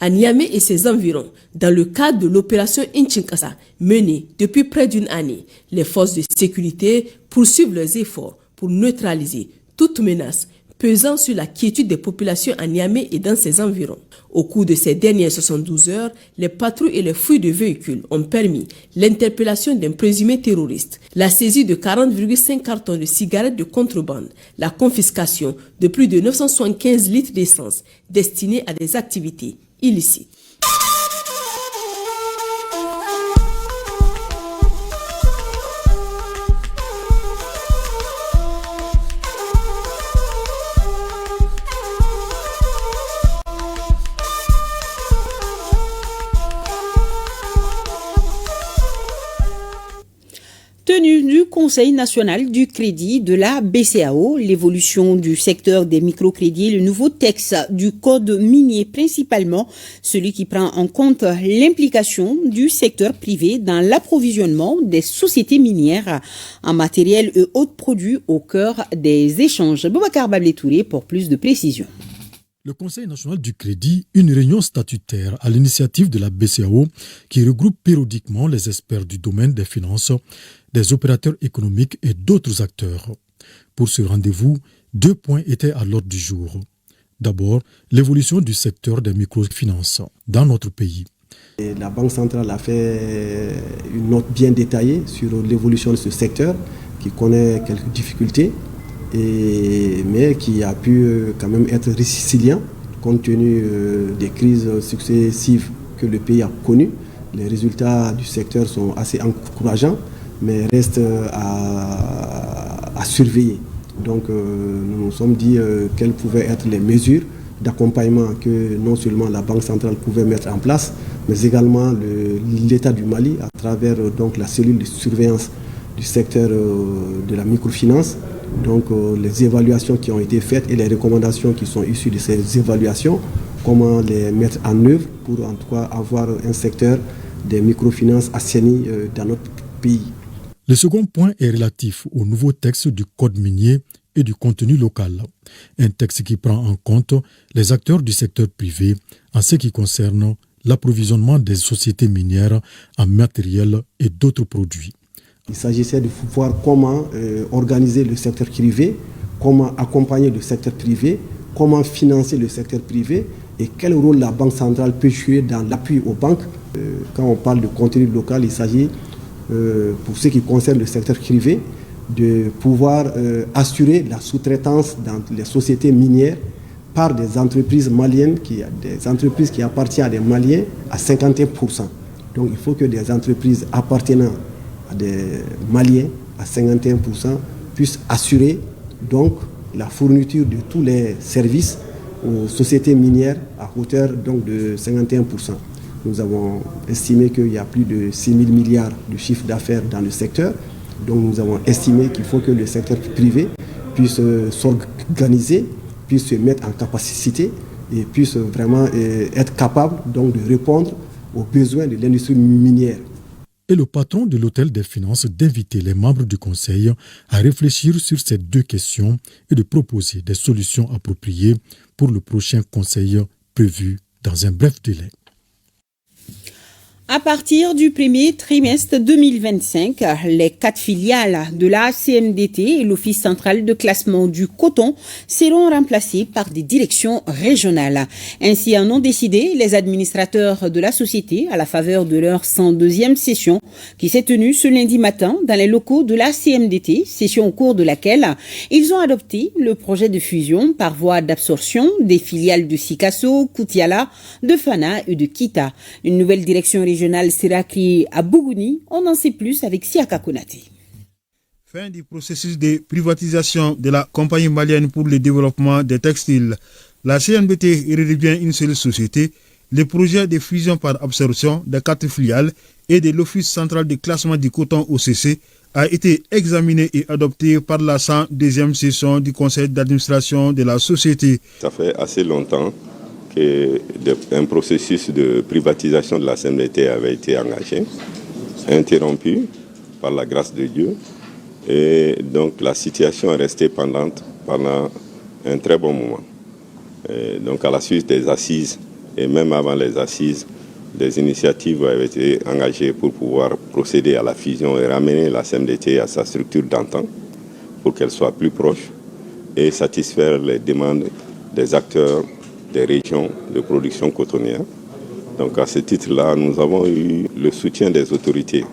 À Niamey et ses environs, dans le cadre de l'opération Inchinkasa menée depuis près d'une année, les forces de sécurité poursuivent leurs efforts pour neutraliser toute menace pesant sur la quiétude des populations à Niamey et dans ses environs. Au cours de ces dernières 72 heures, les patrouilles et les fouilles de véhicules ont permis l'interpellation d'un présumé terroriste, la saisie de 40,5 cartons de cigarettes de contrebande, la confiscation de plus de 975 litres d'essence destinés à des activités illicites. Tenue du Conseil national du crédit de la BCEAO, l'évolution du secteur des microcrédits, le nouveau texte du code minier principalement, celui qui prend en compte l'implication du secteur privé dans l'approvisionnement des sociétés minières en matériel et autres produits au cœur des échanges. Boubacar Bablé-Touré pour plus de précisions. Le Conseil national du crédit, une réunion statutaire à l'initiative de la BCEAO qui regroupe périodiquement les experts du domaine des finances, des opérateurs économiques et d'autres acteurs. Pour ce rendez-vous, 2 points étaient à l'ordre du jour. D'abord, l'évolution du secteur des microfinances dans notre pays. Et la Banque centrale a fait une note bien détaillée sur l'évolution de ce secteur qui connaît quelques difficultés, mais qui a pu quand même être résilient compte tenu des crises successives que le pays a connues. Les résultats du secteur sont assez encourageants, mais restent à surveiller. Donc nous nous sommes dit quelles pouvaient être les mesures d'accompagnement que non seulement la Banque centrale pouvait mettre en place, mais également l'État du Mali à travers donc la cellule de surveillance du secteur de la microfinance. Donc les évaluations qui ont été faites et les recommandations qui sont issues de ces évaluations, comment les mettre en œuvre pour en tout cas avoir un secteur des microfinances assaini dans notre pays. Le second point est relatif au nouveau texte du code minier et du contenu local. Un texte qui prend en compte les acteurs du secteur privé en ce qui concerne l'approvisionnement des sociétés minières en matériel et d'autres produits. Il s'agissait de voir comment organiser le secteur privé, comment accompagner le secteur privé, comment financer le secteur privé et quel rôle la Banque centrale peut jouer dans l'appui aux banques. Quand on parle de contenu local, il s'agit, pour ce qui concerne le secteur privé, de pouvoir assurer la sous-traitance dans les sociétés minières par des entreprises maliennes, des entreprises qui appartiennent à des Maliens à 51%. Donc il faut que des entreprises appartenant à des Maliens à 51% puissent assurer donc la fourniture de tous les services aux sociétés minières à hauteur donc de 51%. Nous avons estimé qu'il y a plus de 6 000 milliards de chiffre d'affaires dans le secteur. Donc nous avons estimé qu'il faut que le secteur privé puisse s'organiser, puisse se mettre en capacité et puisse vraiment être capable donc de répondre aux besoins de l'industrie minière. Et le patron de l'Hôtel des Finances d'inviter les membres du Conseil à réfléchir sur ces deux questions et de proposer des solutions appropriées pour le prochain Conseil prévu dans un bref délai. À partir du premier trimestre 2025, les 4 filiales de la CMDT et l'Office central de classement du coton seront remplacées par des directions régionales. Ainsi en ont décidé les administrateurs de la société à la faveur de leur 102e session qui s'est tenue ce lundi matin dans les locaux de la CMDT, session au cours de laquelle ils ont adopté le projet de fusion par voie d'absorption des filiales de Sikasso, Koutiala, de Fana et de Kita. Une nouvelle direction régionale sera créée à Bougouni. On en sait plus avec Siaka Konaté. Fin du processus de privatisation de la compagnie malienne pour le développement des textiles. La CMDT redevient une seule société. Le projet de fusion par absorption des 4 filiales et de l'Office central de classement du coton OCC a été examiné et adopté par la 102e session du conseil d'administration de la société. Ça fait assez longtemps qu'un processus de privatisation de la CMDT avait été engagé, interrompu par la grâce de Dieu. Et donc la situation est restée pendante pendant un très bon moment. Et donc à la suite des assises, et même avant les assises, des initiatives avaient été engagées pour pouvoir procéder à la fusion et ramener la CMDT à sa structure d'antan pour qu'elle soit plus proche et satisfaire les demandes des acteurs des régions de production cotonnière. Donc à ce titre-là, nous avons eu le soutien des autorités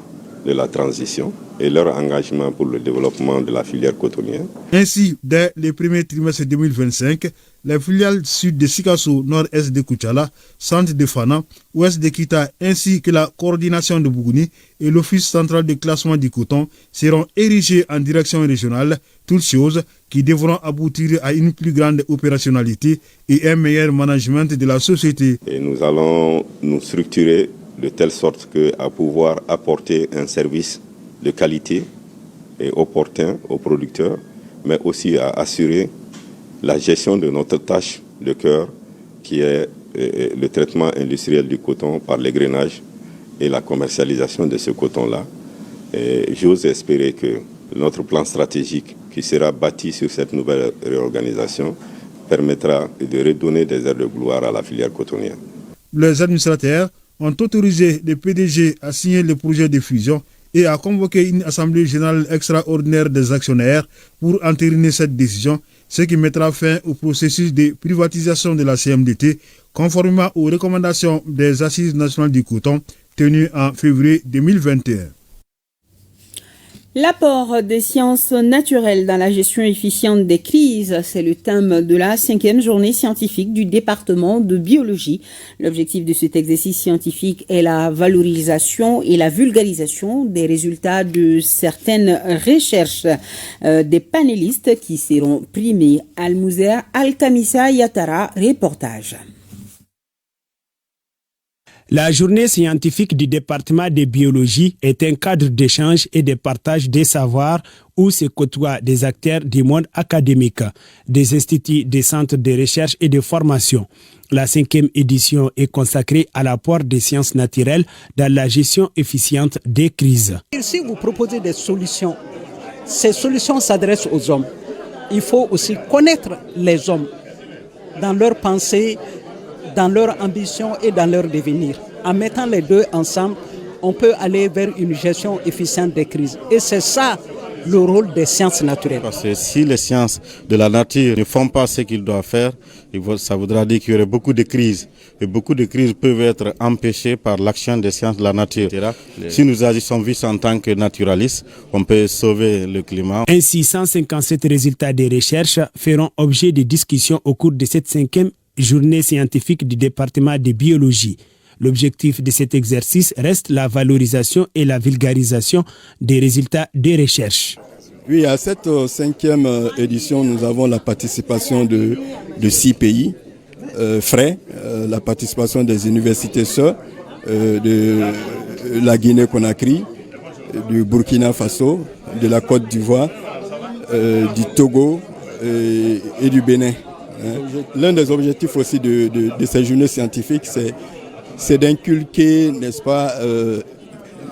de la transition et leur engagement pour le développement de la filière cotonnière. Ainsi, dès le premier trimestre 2025, les filiales sud de Sikasso, nord-est de Koutiala, centre de Fana, ouest de Kita, ainsi que la coordination de Bougouni et l'Office central de classement du coton seront érigées en direction régionale, toutes choses qui devront aboutir à une plus grande opérationnalité et un meilleur management de la société. Et nous allons nous structurer de telle sorte qu'à pouvoir apporter un service de qualité et opportun aux producteurs, mais aussi à assurer la gestion de notre tâche de cœur qui est le traitement industriel du coton par l'égrainage et la commercialisation de ce coton-là. Et j'ose espérer que notre plan stratégique qui sera bâti sur cette nouvelle réorganisation permettra de redonner des airs de gloire à la filière cotonnière. Les administrateurs ont autorisé le PDG à signer le projet de fusion et à convoquer une assemblée générale extraordinaire des actionnaires pour entériner cette décision, ce qui mettra fin au processus de privatisation de la CMDT, conformément aux recommandations des Assises nationales du coton tenues en février 2021. L'apport des sciences naturelles dans la gestion efficiente des crises, c'est le thème de la 5e journée scientifique du département de biologie. L'objectif de cet exercice scientifique est la valorisation et la vulgarisation des résultats de certaines recherches des panélistes qui seront primés. Al-Mouzer Al-Kamissa Yatara, reportage. La journée scientifique du département de biologie est un cadre d'échange et de partage des savoirs où se côtoient des acteurs du monde académique, des instituts, des centres de recherche et de formation. La 5e édition est consacrée à l'apport des sciences naturelles dans la gestion efficiente des crises. Si vous proposez des solutions, ces solutions s'adressent aux hommes. Il faut aussi connaître les hommes dans leurs pensées, dans leur ambition et dans leur devenir. En mettant les deux ensemble, on peut aller vers une gestion efficiente des crises. Et c'est ça le rôle des sciences naturelles. Parce que si les sciences de la nature ne font pas ce qu'ils doivent faire, ça voudra dire qu'il y aurait beaucoup de crises. Et beaucoup de crises peuvent être empêchées par l'action des sciences de la nature. Si nous agissons vite en tant que naturalistes, on peut sauver le climat. Ainsi, 157 résultats des recherches feront objet de discussions au cours de cette 5e journée scientifique du département de biologie. L'objectif de cet exercice reste la valorisation et la vulgarisation des résultats des recherches. Oui, à cette 5e édition, nous avons la participation de 6 pays frais, la participation des universités sœurs de la Guinée-Conakry, du Burkina Faso, de la Côte d'Ivoire, du Togo et du Bénin. L'un des objectifs aussi de ces journées scientifiques, c'est d'inculquer, n'est-ce pas,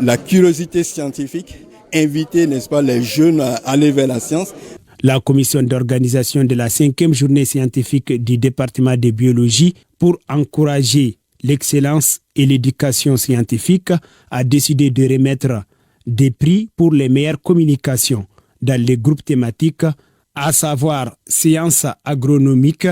la curiosité scientifique, inviter, n'est-ce pas, les jeunes à aller vers la science. La commission d'organisation de la 5e journée scientifique du département de biologie pour encourager l'excellence et l'éducation scientifique a décidé de remettre des prix pour les meilleures communications dans les groupes thématiques, à savoir sciences agronomiques,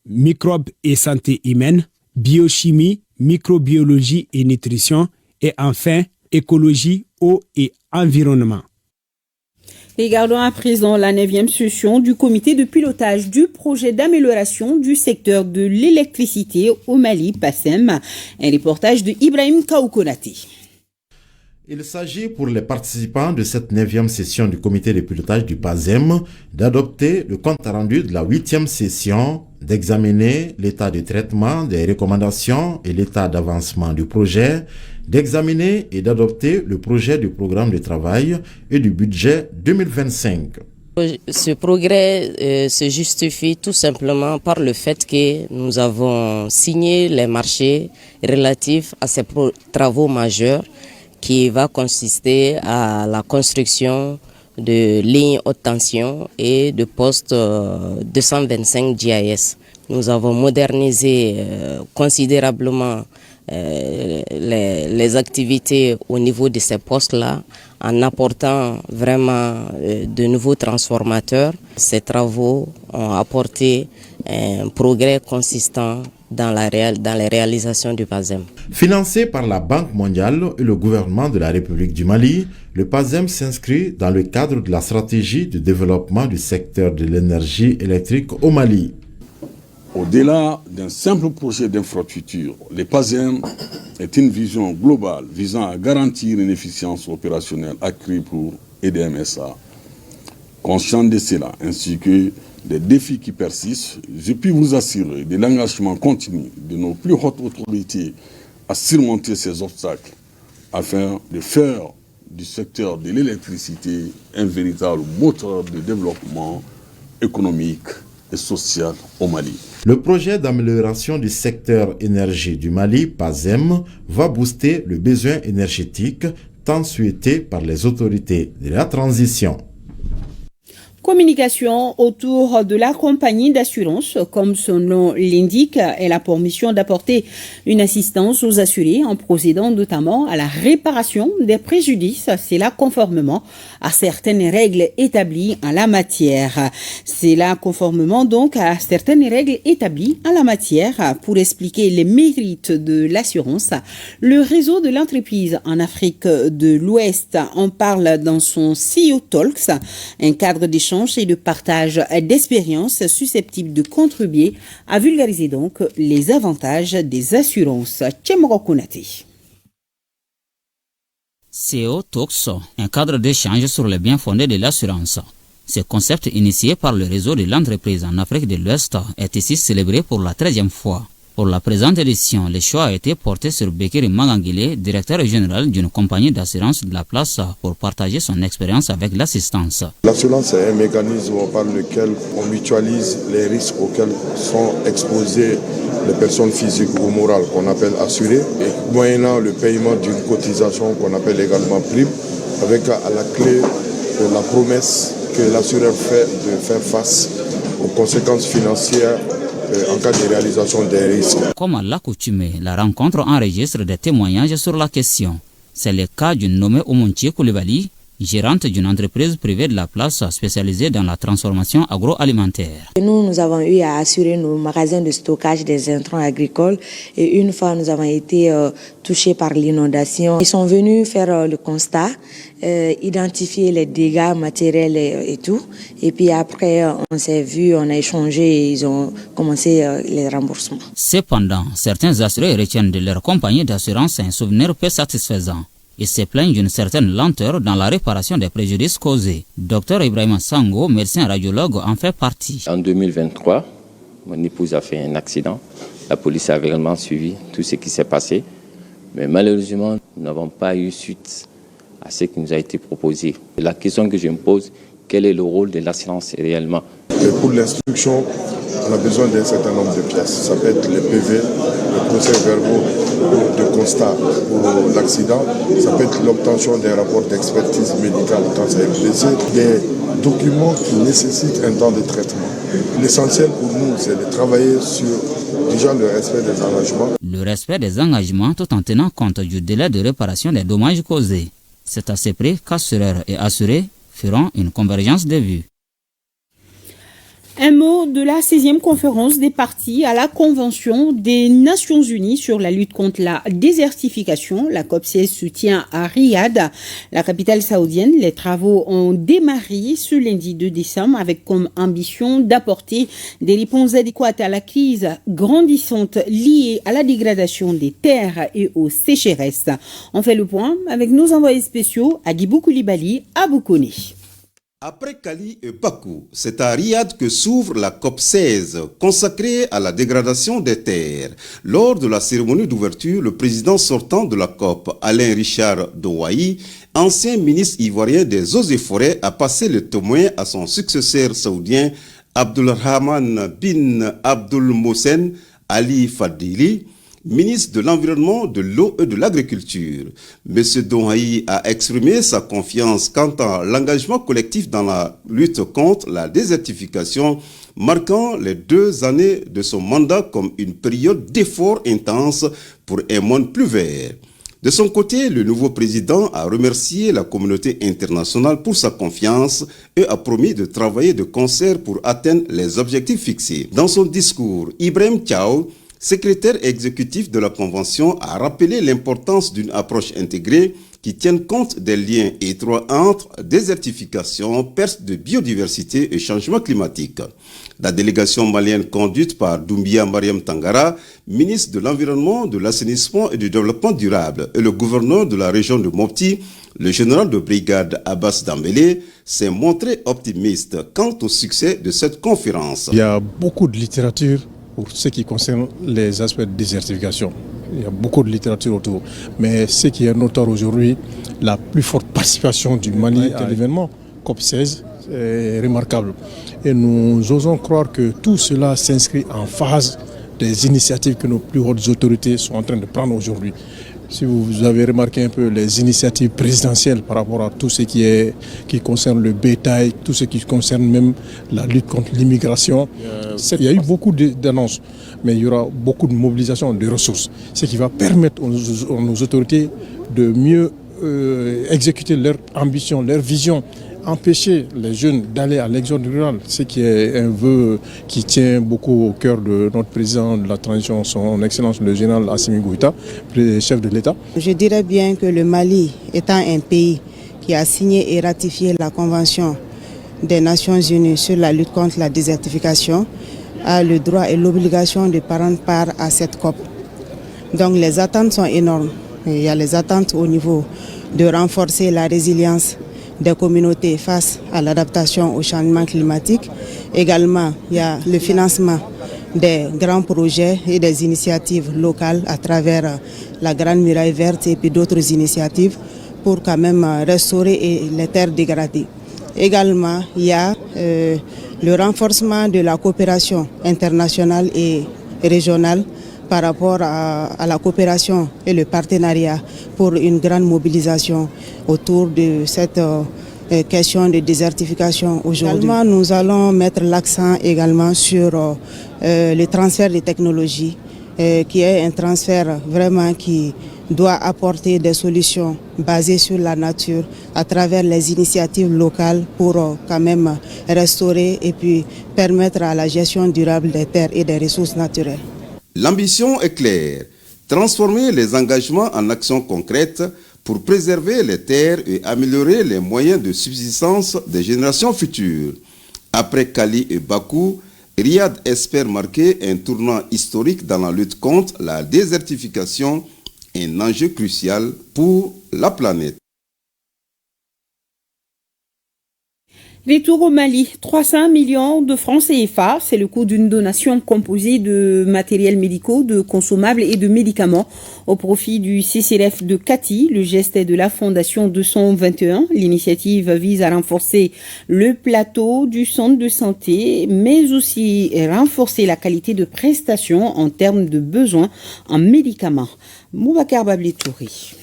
microbes et santé humaine, biochimie, microbiologie et nutrition, et enfin écologie, eau et environnement. Regardons à présent la 9e session du comité de pilotage du projet d'amélioration du secteur de l'électricité au Mali, PASEM. Un reportage de Ibrahim Kaoukonati. Il s'agit pour les participants de cette 9e session du comité de pilotage du PASEM d'adopter le compte rendu de la 8e session, d'examiner l'état de traitement des recommandations et l'état d'avancement du projet, d'examiner et d'adopter le projet du programme de travail et du budget 2025. Ce progrès se justifie tout simplement par le fait que nous avons signé les marchés relatifs à ces travaux majeurs qui va consister à la construction de lignes haute tension et de postes 225 GIS. Nous avons modernisé considérablement les activités au niveau de ces postes-là en apportant vraiment de nouveaux transformateurs. Ces travaux ont apporté un progrès consistant dans les réalisations du PASEM. Financé par la Banque mondiale et le gouvernement de la République du Mali, le PASEM s'inscrit dans le cadre de la stratégie de développement du secteur de l'énergie électrique au Mali. Au-delà d'un simple projet d'infrastructure, le PASEM est une vision globale visant à garantir une efficience opérationnelle accrue pour EDMSA. Conscient de cela, ainsi que des défis qui persistent, je puis vous assurer de l'engagement continu de nos plus hautes autorités à surmonter ces obstacles afin de faire du secteur de l'électricité un véritable moteur de développement économique et social au Mali. Le projet d'amélioration du secteur énergie du Mali, PASEM, va booster le besoin énergétique tant souhaité par les autorités de la transition. Communication autour de la compagnie d'assurance, comme son nom l'indique, elle a pour mission d'apporter une assistance aux assurés en procédant notamment à la réparation des préjudices, c'est là conformément à certaines règles établies en la matière. C'est là conformément donc à certaines règles établies en la matière. Pour expliquer les mérites de l'assurance, le réseau de l'entreprise en Afrique de l'Ouest en parle dans son CEO Talks, un cadre d'échange et de partage d'expériences susceptibles de contribuer à vulgariser donc les avantages des assurances. Tchemrokunati. CEO Talks, un cadre d'échange sur les biens fondés de l'assurance. Ce concept initié par le réseau de l'entreprise en Afrique de l'Ouest est ici célébré pour la 13e fois. Pour la présente édition, le choix a été porté sur Bekiri Magangile, directeur général d'une compagnie d'assurance de la place, pour partager son expérience avec l'assistance. L'assurance est un mécanisme par lequel on mutualise les risques auxquels sont exposées les personnes physiques ou morales qu'on appelle assurées, et moyennant le paiement d'une cotisation qu'on appelle également prime, avec à la clé la promesse que l'assureur fait de faire face aux conséquences financières en cas de réalisation des risques. Comme à l'accoutumée, la rencontre enregistre des témoignages sur la question. C'est le cas d'une nommée Omontier Koulibaly, gérante d'une entreprise privée de la place spécialisée dans la transformation agroalimentaire. Nous avons eu à assurer nos magasins de stockage des intrants agricoles et une fois nous avons été touchés par l'inondation. Ils sont venus faire le constat, identifier les dégâts matériels et tout. Et puis après, on s'est vu, on a échangé et ils ont commencé les remboursements. Cependant, certains assurés retiennent de leur compagnie d'assurance un souvenir peu satisfaisant. Ils se plaignent d'une certaine lenteur dans la réparation des préjudices causés. Dr Ibrahim Sango, médecin radiologue, en fait partie. En 2023, Mon épouse a fait un accident. La police a vraiment suivi tout ce qui s'est passé. Mais malheureusement, nous n'avons pas eu suite à ce qui nous a été proposé. La question que je me pose, quel est le rôle de l'assurance réellement? Et pour l'instruction, on a besoin d'un certain nombre de pièces. Ça peut être les PV, le procès-verbaux de constat pour l'accident. Ça peut être l'obtention d'un rapport d'expertise médicale quand ça est blessé. Des documents qui nécessitent un temps de traitement. L'essentiel pour nous, c'est de travailler sur déjà le respect des engagements. Le respect des engagements tout en tenant compte du délai de réparation des dommages causés. C'est à ce prix qu'assureurs et assurés feront une convergence des vues. Un mot de la 16e conférence des parties à la Convention des Nations Unies sur la lutte contre la désertification. La COP16 se tient à Riyad, la capitale saoudienne. Les travaux ont démarré ce lundi 2 décembre avec comme ambition d'apporter des réponses adéquates à la crise grandissante liée à la dégradation des terres et aux sécheresses. On fait le point avec nos envoyés spéciaux Agibou Koulibaly à Boukoné. Après Cali et Bakou, c'est à Riyad que s'ouvre la COP16, consacrée à la dégradation des terres. Lors de la cérémonie d'ouverture, le président sortant de la COP, Alain Richard Douahi, ancien ministre ivoirien des Eaux et Forêts, a passé le témoin à son successeur saoudien, Abdulrahman bin Abdul Mohsen Ali Fadili, ministre de l'Environnement, de l'Eau et de l'Agriculture. M. Douahi a exprimé sa confiance quant à l'engagement collectif dans la lutte contre la désertification, marquant les 2 années de son mandat comme une période d'efforts intenses pour un monde plus vert. De son côté, le nouveau président a remercié la communauté internationale pour sa confiance et a promis de travailler de concert pour atteindre les objectifs fixés. Dans son discours, Ibrahim Thiaw, secrétaire exécutif de la Convention, a rappelé l'importance d'une approche intégrée qui tienne compte des liens étroits entre désertification, perte de biodiversité et changement climatique. La délégation malienne conduite par Doumbia Mariam Tangara, ministre de l'Environnement, de l'Assainissement et du Développement durable, et le gouverneur de la région de Mopti, le général de brigade Abbas Dambélé, s'est montré optimiste quant au succès de cette conférence. Il y a beaucoup de littérature pour ce qui concerne les aspects de désertification. Il y a beaucoup de littérature autour. Mais ce qui est notoire aujourd'hui, la plus forte participation du Mali à l'événement COP16 est remarquable. Et nous osons croire que tout cela s'inscrit en phase des initiatives que nos plus hautes autorités sont en train de prendre aujourd'hui. Si vous avez remarqué un peu les initiatives présidentielles par rapport à tout ce qui concerne le bétail, tout ce qui concerne même la lutte contre l'immigration, il y a eu beaucoup d'annonces, mais il y aura beaucoup de mobilisation de ressources, ce qui va permettre aux nos autorités de mieux exécuter leur ambition, leur vision, empêcher les jeunes d'aller à l'exode rural, ce qui est un vœu qui tient beaucoup au cœur de notre président de la transition, son Excellence le général Assimi Goïta, chef de l'État. Je dirais bien que le Mali, étant un pays qui a signé et ratifié la Convention des Nations Unies sur la lutte contre la désertification, a le droit et l'obligation de prendre part à cette COP. Donc les attentes sont énormes. Il y a les attentes au niveau de renforcer la résilience des communautés face à l'adaptation au changement climatique. Également, il y a le financement des grands projets et des initiatives locales à travers la Grande Muraille Verte et puis d'autres initiatives pour quand même restaurer les terres dégradées. Également, il y a le renforcement de la coopération internationale et régionale par rapport à la coopération et le partenariat pour une grande mobilisation autour de cette question de désertification aujourd'hui. Nous allons mettre l'accent également sur le transfert des technologies, qui est un transfert vraiment qui doit apporter des solutions basées sur la nature à travers les initiatives locales pour quand même restaurer et puis permettre à la gestion durable des terres et des ressources naturelles. L'ambition est claire, transformer les engagements en actions concrètes pour préserver les terres et améliorer les moyens de subsistance des générations futures. Après Cali et Bakou, Riyad espère marquer un tournant historique dans la lutte contre la désertification, un enjeu crucial pour la planète. Retour au Mali, 300 millions de francs CFA, c'est le coût d'une donation composée de matériels médicaux, de consommables et de médicaments au profit du CCRF de Kati. Le geste est de la Fondation 221. L'initiative vise à renforcer le plateau du centre de santé, mais aussi renforcer la qualité de prestation en termes de besoins en médicaments. Moubacar Babletouri.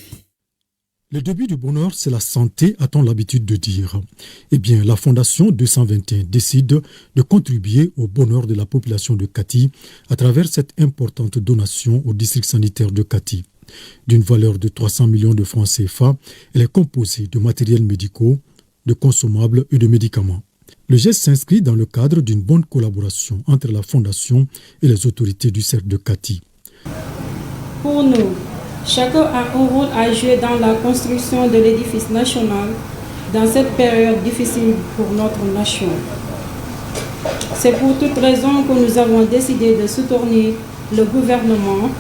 Le début du bonheur, c'est la santé, a-t-on l'habitude de dire. Eh bien, la Fondation 221 décide de contribuer au bonheur de la population de Kati à travers cette importante donation au district sanitaire de Kati. D'une valeur de 300 millions de francs CFA, elle est composée de matériels médicaux, de consommables et de médicaments. Le geste s'inscrit dans le cadre d'une bonne collaboration entre la Fondation et les autorités du cercle de Kati. Pour nous, chacun a un rôle à jouer dans la construction de l'édifice national dans cette période difficile pour notre nation. C'est pour toute raison que nous avons décidé de soutenir le gouvernement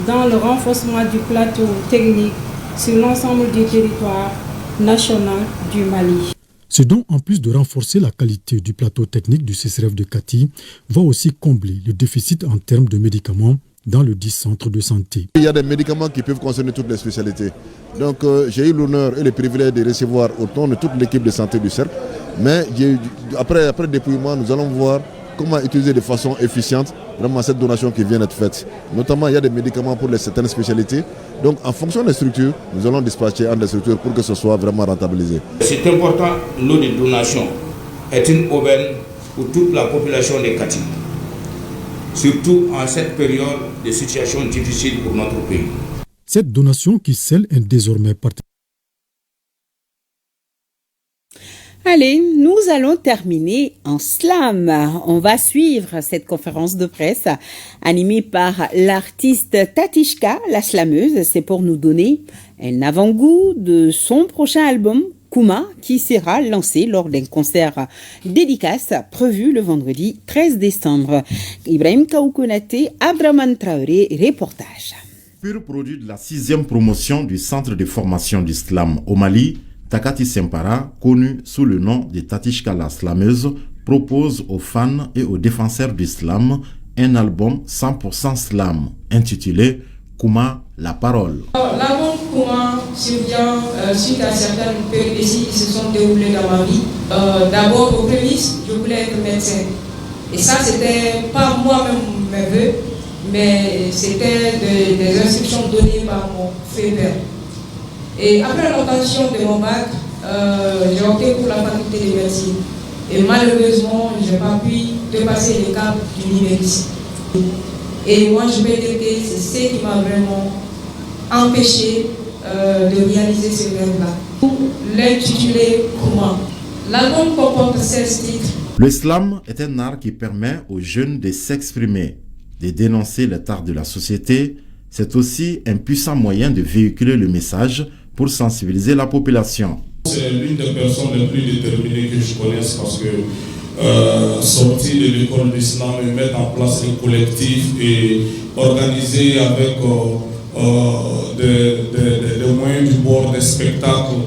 dans le renforcement du plateau technique sur l'ensemble du territoire national du Mali. Ce don, en plus de renforcer la qualité du plateau technique du CCRF de Kati, va aussi combler le déficit en termes de médicaments dans le 10 centres de santé. Il y a des médicaments qui peuvent concerner toutes les spécialités. Donc j'ai eu l'honneur et le privilège de recevoir autant de toute l'équipe de santé du cercle. Mais après le dépouillement, nous allons voir comment utiliser de façon efficiente vraiment cette donation qui vient d'être faite. Notamment, il y a des médicaments pour certaines spécialités. Donc en fonction des structures, nous allons dispatcher entre les structures pour que ce soit vraiment rentabilisé. C'est important, l'eau de donation est une aubaine pour toute la population de Kati. Surtout en cette période de situation difficile pour notre pays. Cette donation qui scelle est désormais partie. Allez, nous allons terminer en slam. On va suivre cette conférence de presse animée par l'artiste Tatishka, la slameuse. C'est pour nous donner un avant-goût de son prochain album, Kouma, qui sera lancé lors d'un concert dédicace prévu le vendredi 13 décembre. Ibrahim Kaoukonate, Abraman Traoré, reportage. Pur produit de la 6e promotion du Centre de formation d'Islam au Mali, Takati Sempara, connu sous le nom de Tatishka la slameuse, propose aux fans et aux défenseurs d'Islam un album 100% slam intitulé Kouma, la parole. L'album Kouma survient suite à certaines péripéties qui se sont déroulées dans ma vie. D'abord, au prémices, je voulais être médecin. Et ça, c'était pas moi-même mes voeux, mais c'était des instructions données par mon frère. Et après l'obtention de mon bac, j'ai opté pour la faculté de médecine. Et malheureusement, je n'ai pas pu dépasser les caps du l'université. Et moi, je vais dire que c'est ce qui m'a vraiment empêché de réaliser ce rêve-là. Pour l'intituler Kouma. L'album comporte 16 titres. L'islam est un art qui permet aux jeunes de s'exprimer, de dénoncer les tares de la société. C'est aussi un puissant moyen de véhiculer le message pour sensibiliser la population. C'est l'une des personnes les plus déterminées que je connaisse parce que sortir de l'école d'islam et mettre en place un collectif et organiser avec des moyens du bord, des spectacles,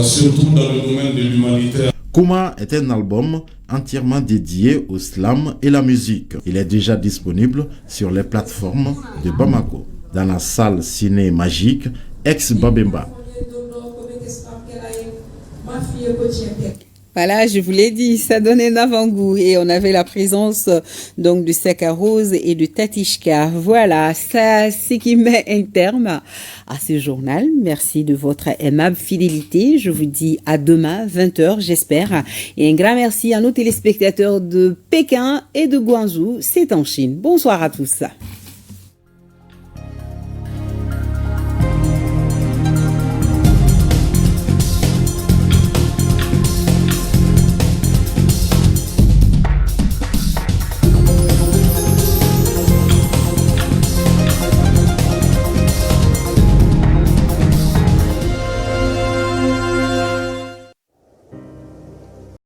surtout dans le domaine de l'humanitaire. Kouma est un album entièrement dédié au slam et la musique. Il est déjà disponible sur les plateformes de Bamako, dans la salle ciné magique ex-Babemba. Voilà, je vous l'ai dit, ça donnait un avant-goût et on avait la présence donc de Seka Rose et de Tatishka. Voilà, ça, c'est qui met un terme à ce journal. Merci de votre aimable fidélité. Je vous dis à demain, 20h, j'espère. Et un grand merci à nos téléspectateurs de Pékin et de Guangzhou. C'est en Chine. Bonsoir à tous.